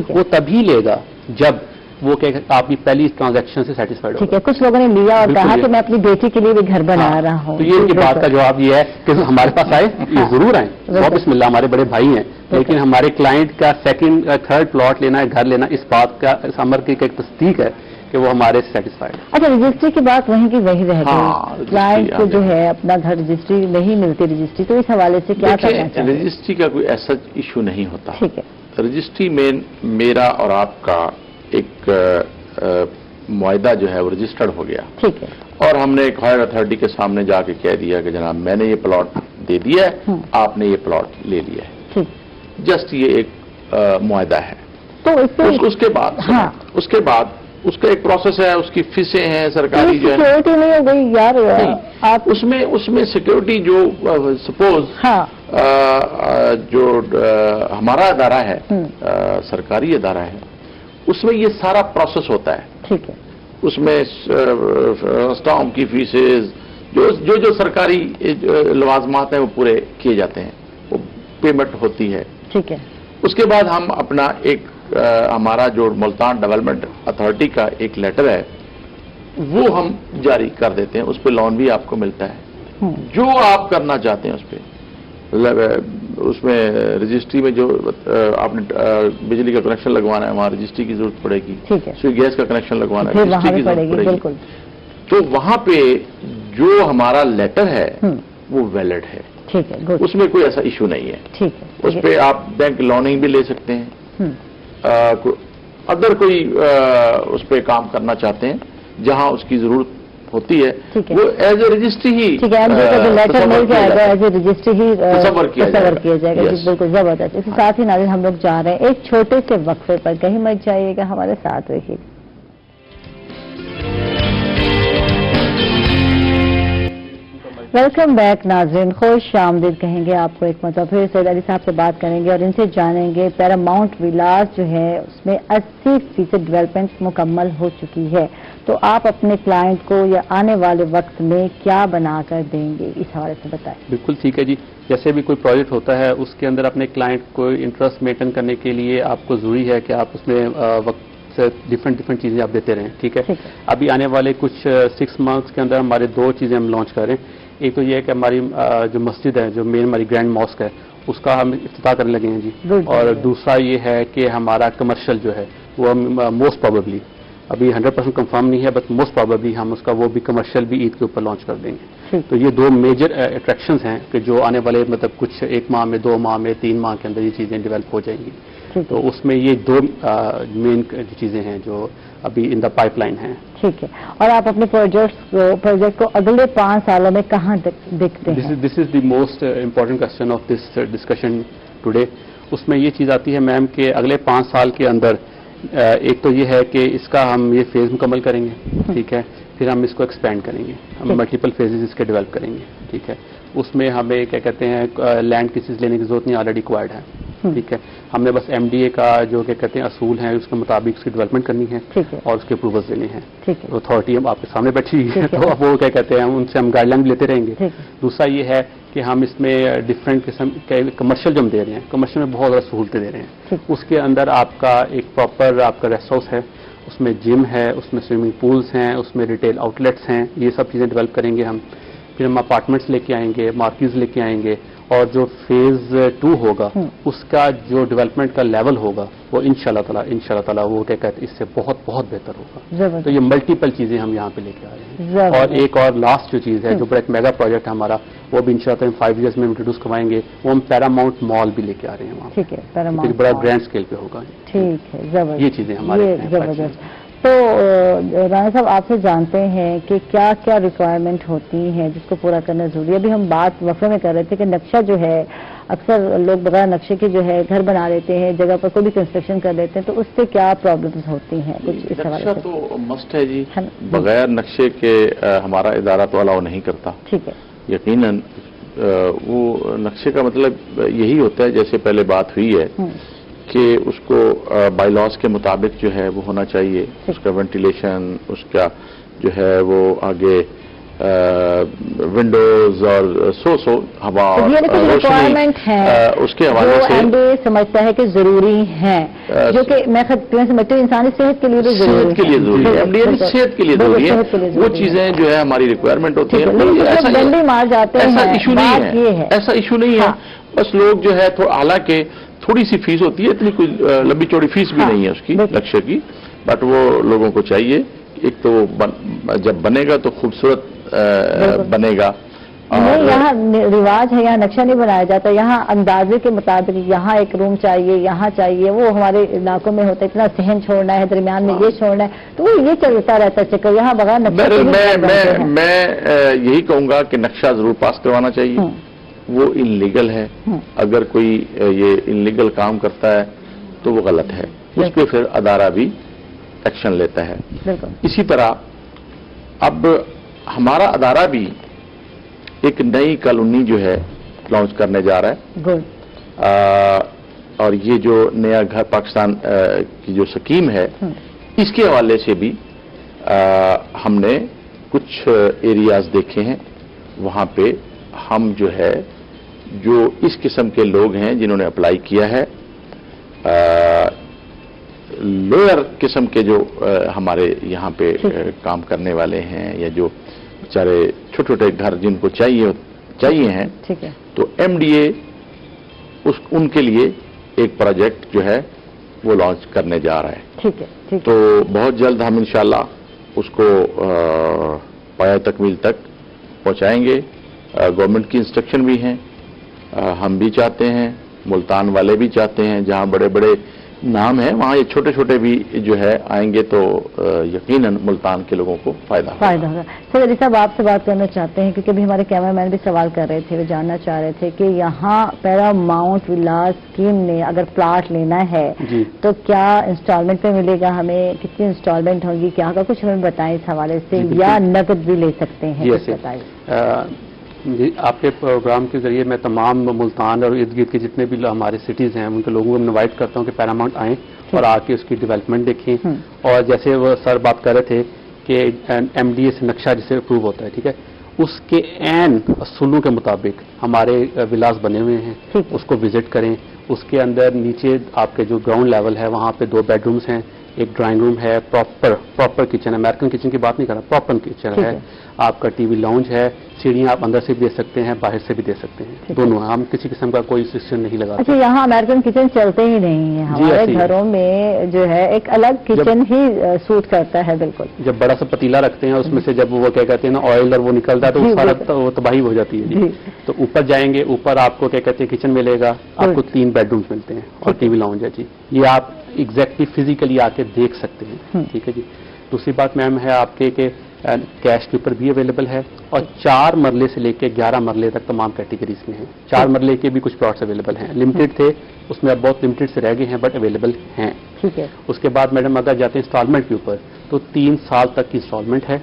وہ تبھی لے گا جب وہ کہ آپ کی پہلی ٹرانزیکشن سے سیٹسفائڈ ہو. ٹھیک ہے, کچھ لوگوں نے لیا اور کہا کہ میں اپنی بیٹی کے لیے بھی گھر بنا رہا ہوں. تو یہ ان کی بات کا جواب یہ ہے کہ ہمارے پاس آئے, یہ ضرور آئیں, بسم اللہ, ہمارے بڑے بھائی ہیں, لیکن ہمارے کلائنٹ کا سیکنڈ 3rd پلاٹ لینا ہے, گھر لینا, اس بات کا, اس امر کی ایک تصدیق ہے کہ وہ ہمارے سیٹسفائڈ. اچھا, رجسٹری کی بات وہیں کی وہی رہ گئی. کلائنٹ کو جو ہے اپنا گھر رجسٹری نہیں ملتی رجسٹری, تو اس حوالے سے کیا کرنا چاہیے؟ رجسٹری کا کوئی ایسا ایشو نہیں ہوتا. ٹھیک ہے, رجسٹری میں میرا اور آپ کا ایک معاہدہ جو ہے وہ رجسٹرڈ ہو گیا. ٹھیک ہے, اور ہم نے ایک ہائر اتھارٹی کے سامنے جا کے کہہ دیا کہ جناب میں نے یہ پلاٹ دے دیا ہے, آپ نے یہ پلاٹ لے لیا ہے. ٹھیک, جسٹ یہ ایک معاہدہ ہے. تو اس کے بعد اس کے بعد اس کا ایک پروسیس ہے, اس کی فیسیں ہیں سرکاری جو ہے. سیکورٹی نہیں ہو گئی یار آپ اس میں سیکورٹی جو سپوز جو ہمارا ادارہ ہے, سرکاری ادارہ ہے, اس میں یہ سارا پروسیس ہوتا ہے. ٹھیک ہے, اس میں اسٹامپ کی فیسز جو سرکاری لوازمات ہیں وہ پورے کیے جاتے ہیں, وہ پیمنٹ ہوتی ہے. ٹھیک ہے, اس کے بعد ہم اپنا ایک ہمارا جو ملتان ڈیولپمنٹ اتھارٹی کا ایک لیٹر ہے وہ ہم جاری کر دیتے ہیں. اس پہ لون بھی آپ کو ملتا ہے, جو آپ کرنا چاہتے ہیں اس پہ. اس میں رجسٹری میں جو آپ نے بجلی کا کنیکشن لگوانا ہے وہاں رجسٹری کی ضرورت پڑے گی. سوئی گیس کا کنیکشن لگوانا ہے رجسٹری کی ضرورت پڑے گی. تو وہاں پہ جو ہمارا لیٹر ہے وہ ویلڈ ہے. ٹھیک ہے, اس میں کوئی ایسا ایشو نہیں ہے. ٹھیک ہے, اس پہ آپ بینک لوننگ بھی لے سکتے ہیں. اگر کوئی اس پہ کام کرنا چاہتے ہیں جہاں اس کی ضرورت ہوتی ہے وہ ایز اے رجسٹری ہی لیٹر مل جائے گا, ایز اے رجسٹری ہی تصور کیا جائے گا. بالکل زبردست. اس کے ساتھ ہی ناظرین ہم لوگ جا رہے ہیں ایک چھوٹے سے وقفے پر, کہیں مت جائیے گا, ہمارے ساتھ رہیے. ویلکم بیک ناظرین, خوش آمدید کہیں گے آپ کو ایک مرتبہ. پھر سید علی صاحب سے بات کریں گے اور ان سے جانیں گے پیراماؤنٹ ولاز جو ہے اس میں 80% ڈیولپمنٹ مکمل ہو چکی ہے. تو آپ اپنے کلائنٹ کو یا آنے والے وقت میں کیا بنا کر دیں گے، اس حوالے سے بتائیں۔ بالکل ٹھیک ہے جی، جیسے بھی کوئی پروجیکٹ ہوتا ہے اس کے اندر اپنے کلائنٹ کو انٹرسٹ مینٹین کرنے کے لیے آپ کو ضروری ہے کہ آپ اس میں وقت سے ڈفرینٹ چیزیں آپ دیتے رہیں، ٹھیک ہے۔ ابھی آنے والے کچھ 6 منتھس کے اندر ہمارے 2 چیزیں ہم لانچ کریں۔ ایک تو یہ ہے کہ ہماری جو مسجد ہے، جو مین ہماری گرینڈ ماسک ہے، اس کا ہم افتتاح کرنے لگے ہیں جی، اور دوسرا یہ ہے کہ ہمارا کمرشل جو ہے وہ موسٹ پروبیبلی ابھی 100% کنفرم نہیں ہے، بٹ موسٹ پروبیبلی ہم اس کا وہ بھی کمرشل بھی عید کے اوپر لانچ کر دیں گے۔ تو یہ 2 میجر اٹریکشنز ہیں کہ جو آنے والے مطلب کچھ 1 ماہ میں، 2 ماہ میں، 3 ماہ کے اندر یہ چیزیں ڈیولپ ہو جائیں گی۔ تو اس میں یہ 2 مین چیزیں ہیں جو ابھی ان دا پائپ لائن ہیں۔ ٹھیک ہے، اور آپ اپنے پروجیکٹ کو اگلے 5 سالوں میں کہاں دیکھتے ہیں؟ This is the most important question of this discussion today. اس میں یہ چیز آتی ہے میم کہ اگلے 5 سال کے اندر ایک تو یہ ہے کہ اس کا ہم یہ فیز مکمل کریں گے، ٹھیک ہے، پھر ہم اس کو ایکسپینڈ کریں گے، ہم ملٹیپل فیزز اس کے ڈیولپ کریں گے، ٹھیک ہے۔ اس میں ہمیں کیا کہتے ہیں لینڈ کی چیز لینے کی ضرورت نہیں، آلریڈی ایکوائرڈ ہے، ٹھیک ہے۔ ہم نے بس MDA کا جو کیا کہتے ہیں اصول ہیں اس کے مطابق اس کی ڈیولپمنٹ کرنی ہے اور اس کے اپروولس دینے ہیں۔ اتھارٹی ہم آپ کے سامنے بیٹھی ہوئی ہے، تو اب وہ کیا کہتے ہیں ان سے ہم گائیڈ لائن لیتے رہیں گے۔ دوسرا یہ ہے کہ ہم اس میں ڈفرینٹ قسم کے کمرشل جو ہم دے رہے ہیں، کمرشل میں بہت زیادہ سہولتیں دے رہے ہیں۔ اس کے اندر آپ کا ایک پراپر آپ کا ریسٹ ہاؤس ہے، اس میں جم ہے، اس میں سوئمنگ پولس ہیں، اس میں ریٹیل آؤٹ لیٹس ہیں، یہ سب چیزیں ڈیولپ کریں گے ہم۔ پھر ہم اپارٹمنٹس لے کے آئیں گے، مارکیز لے کے آئیں گے، اور جو فیز 2 ہوگا اس کا جو ڈیولپمنٹ کا لیول ہوگا وہ انشاءاللہ تعالیٰ وہ کیا کہتے ہیں اس سے بہت بہت بہتر ہوگا۔ تو یہ ملٹیپل چیزیں ہم یہاں پہ لے کے آ رہے ہیں۔ اور ایک اور لاسٹ جو چیز ہے جو بڑا ایک میگا پروجیکٹ ہے ہمارا، وہ بھی انشاءاللہ 5 ایئرس میں انٹروڈیوس کروائیں گے، وہ ہم پیراماؤنٹ مال بھی لے کے آ رہے ہیں وہاں، ٹھیک ہے، بڑا گرینڈ اسکیل پہ ہوگا، ٹھیک ہے۔ یہ چیزیں ہمارے تو رانا صاحب آپ سے جانتے ہیں کہ کیا کیا ریکوائرمنٹ ہوتی ہیں جس کو پورا کرنا ضروری ہے۔ ابھی ہم بات وقفے میں کر رہے تھے کہ نقشہ جو ہے اکثر لوگ بغیر نقشے کے جو ہے گھر بنا لیتے ہیں، جگہ پر کوئی بھی کنسٹرکشن کر لیتے ہیں، تو اس سے کیا پرابلمس ہوتی ہیں؟ کچھ اس حوالے سے۔ نقشہ تو مسٹ ہے جی، بغیر نقشے کے ہمارا ادارہ تو الاؤ نہیں کرتا، ٹھیک ہے۔ یقیناً وہ نقشے کا مطلب یہی ہوتا ہے جیسے پہلے بات ہوئی ہے کہ اس کو بائی لاس کے مطابق جو ہے وہ ہونا چاہیے، اس کا وینٹیلیشن، اس کا جو ہے وہ آگے ونڈوز اور ہوا اور روشنی، اس کے حوالے سے MDA سمجھتا ہے کہ ضروری ہیں، جو کہ میں سمجھتی ہوں انسانی صحت کے لیے صحت کے لیے ضروری ہے، MDA صحت کے لیے ضروری ہے، وہ چیزیں جو ہے ہماری ریکوائرمنٹ ہوتی ہے۔ ایسا ایشو نہیں ہے، بس لوگ جو ہے حالانکہ تھوڑی سی فیس ہوتی ہے، اتنی کوئی لمبی چوڑی فیس بھی نہیں ہے اس کی نقشے کی، بٹ وہ لوگوں کو چاہیے ایک تو جب بنے گا تو خوبصورت بنے گا۔ نہیں، یہاں رواج ہے، یہاں نقشہ نہیں بنایا جاتا، یہاں اندازے کے مطابق یہاں ایک روم چاہیے، یہاں چاہیے، وہ ہمارے علاقوں میں ہوتا ہے اتنا صحن چھوڑنا ہے، درمیان میں یہ چھوڑنا ہے، تو وہ یہ چلتا رہتا ہے چکر، یہاں بغیر نقشہ۔ میں یہی کہوں گا کہ نقشہ ضرور پاس کروانا چاہیے، وہ انلیگل ہے، اگر کوئی یہ انلیگل کام کرتا ہے تو وہ غلط ہے، اس پہ پھر ادارہ بھی ایکشن لیتا ہے۔ اسی طرح اب ہمارا ادارہ بھی ایک نئی کالونی جو ہے لانچ کرنے جا رہا ہے، اور یہ جو نیا گھر پاکستان کی جو سکیم ہے اس کے حوالے سے بھی ہم نے کچھ ایریاز دیکھے ہیں، وہاں پہ ہم جو ہے جو اس قسم کے لوگ ہیں جنہوں نے اپلائی کیا ہے، لوئر قسم کے جو ہمارے یہاں پہ کام کرنے والے ہیں یا جو بیچارے چھوٹے چھوٹے گھر جن کو چاہیے ہیں، تو MDA ان کے لیے ایک پروجیکٹ جو ہے وہ لانچ کرنے جا رہا ہے، تو بہت جلد ہم انشاءاللہ اس کو پایہ تکمیل تک پہنچائیں گے۔ گورنمنٹ کی انسٹرکشن بھی ہیں، ہم بھی چاہتے ہیں، ملتان والے بھی چاہتے ہیں، جہاں بڑے بڑے نام ہیں وہاں یہ چھوٹے چھوٹے بھی جو ہے آئیں گے تو یقیناً ملتان کے لوگوں کو فائدہ ہوگا۔ سر علی صاحب آپ سے بات کرنا چاہتے ہیں کیونکہ ابھی ہمارے کیمرہ مین بھی سوال کر رہے تھے، وہ جاننا چاہ رہے تھے کہ یہاں پیراماؤنٹ ولاز اسکیم میں اگر پلاٹ لینا ہے تو کیا انسٹالمنٹ پہ ملے گا، ہمیں کتنی انسٹالمنٹ ہوگی، کیا کا کچھ ہمیں بتائیں اس حوالے سے، یا نقد بھی لے سکتے ہیں؟ جی، آپ کے پروگرام کے ذریعے میں تمام ملتان اور ارد گرد کے جتنے بھی ہمارے سٹیز ہیں ان کے لوگوں کو انوائٹ کرتا ہوں کہ پیراماؤنٹ آئیں اور آ کے اس کی ڈیولپمنٹ دیکھیں، اور جیسے وہ سر بات کر رہے تھے کہ MDA سے نقشہ جسے اپروو ہوتا ہے، ٹھیک ہے، اس کے عین اصولوں کے مطابق ہمارے ولاز بنے ہوئے ہیں، اس کو وزٹ کریں. اس کے اندر نیچے آپ کے جو گراؤنڈ لیول ہے وہاں پہ 2 بیڈ رومز ہیں، ایک ڈرائنگ روم ہے، پراپر کچن ہے، امریکن کچن کی بات نہیں کر رہا، پراپر کچن ہے، آپ کا ٹی وی لاؤنج ہے، سیڑھیاں آپ اندر سے بھی دے سکتے ہیں، باہر سے بھی دے سکتے ہیں، دونوں. ہم کسی قسم کا کوئی سسٹم نہیں لگاتے. اچھا، یہاں امریکن کچن چلتے ہی نہیں ہیں ہمارے گھروں میں، جو ہے ایک الگ کچن ہی سوٹ کرتا ہے. بالکل، جب بڑا سا پتیلا رکھتے ہیں اس میں سے جب وہ کیا کہتے ہیں نا آئل اور وہ نکلتا ہے تو وہ سارا وہ تباہی ہو جاتی ہے. جی، تو اوپر جائیں گے، اوپر آپ کو کیا کہتے ہیں کچن ملے گا، آپ کو 3 بیڈ رومز ملتے ہیں اور ٹی وی لاؤنج ہے. جی، یہ آپ ایگزیکٹلی فزیکلی آ کے دیکھ سکتے ہیں. ٹھیک ہے جی. دوسری بات میم ہے آپ کے کہ کیش کے اوپر بھی اویلیبل ہے اور 4 مرلے سے لے کے 11 مرلے تک تمام کیٹیگریز میں ہیں. 4 مرلے کے بھی کچھ پلاٹس اویلیبل ہیں، لمیٹڈ تھے، اس میں اب بہت لمیٹڈ سے رہ گئے ہیں بٹ اویلیبل ہیں. ٹھیک ہے. اس کے بعد میڈم اگر جاتے ہیں انسٹالمنٹ کے اوپر تو 3 سال تک کی انسٹالمنٹ ہے.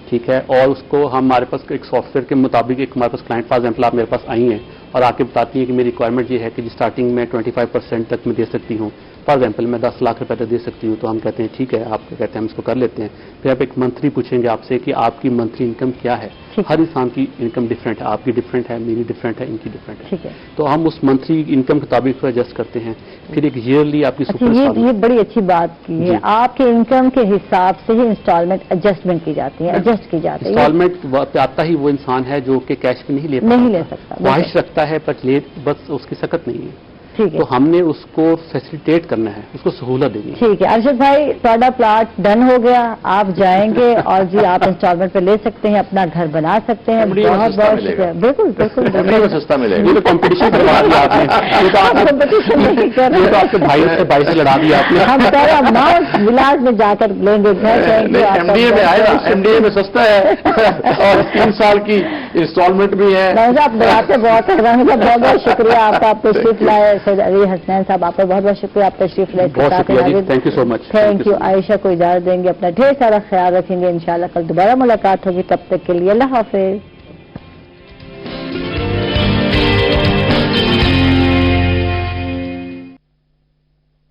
ٹھیک ہے. اور اس کو ہمارے پاس ایک سافٹ ویئر کے مطابق ایک ہمارے پاس کلائنٹ فار ایگزامپل آپ میرے پاس آئی ہیں اور آ کے بتاتی ہیں کہ میری ریکوائرمنٹ یہ ہے کہ اسٹارٹنگ میں 25% تک میں دے سکتی ہوں، فار ایگزامپل میں 10 لاکھ روپے تک دے سکتی ہوں، تو ہم کہتے ہیں ٹھیک ہے، آپ کہتے ہیں ہم اس کو کر لیتے ہیں. پھر آپ ایک منتھلی پوچھیں گے آپ سے کہ آپ کی منتھلی انکم کیا ہے. ہر انسان کی انکم ڈفرینٹ ہے، آپ کی ڈفرینٹ ہے، میری ڈفرینٹ ہے، ان کی ڈفرینٹ ہے. تو ہم اس منتھلی انکم کے مطابق ایڈجسٹ کرتے ہیں. پھر ایک ایئرلی آپ کی یہ بڑی اچھی بات کی ہے، آپ کے انکم کے حساب سے ہی انسٹالمنٹ ایڈجسٹمنٹ کی جاتی ہے، ایڈجسٹ کی جاتی ہے. انسٹالمنٹ پہ آتا ہی وہ انسان ہے جو کہ کیش پہ نہیں لے سکتا، خواہش رکھتا ہے پر بس اس کی سکت نہیں ہے. تو ہم نے اس کو فیسیلیٹیٹ کرنا ہے، اس کو سہولت دینی ہے. ٹھیک ہے. ارشد بھائی، تھوڑا پلاٹ ڈن ہو گیا، آپ جائیں گے اور جی آپ انسٹالمنٹ پہ لے سکتے ہیں، اپنا گھر بنا سکتے ہیں. بہت بہت شکریہ. بالکل بالکل سستا ملے گا. یہ تو کمپٹیشن کروا دیا آپ نے، یہ تو آپ کے بھائی سے لڑا دیا آپ نے. ہم پہلا ماؤنٹ ولاس میں جا کر لیں گے گھر. MDA میں آئے گا، MDA میں سستا ہے اور 3 سال کی انسٹالمنٹ بھی ہے. آپ بڑھاتے بہت بہت شکریہ آپ کا، آپ تشریف لائے. سید علی حسنین صاحب، آپ کا بہت بہت شکریہ، آپ تشریف لائے. Thank you so much. Thank you. Ayesha کو اجازت دیں گے، اپنا ڈھیر سارا خیال رکھیں گے. انشاءاللہ کل دوبارہ ملاقات ہوگی، تب تک کے لیے اللہ حافظ.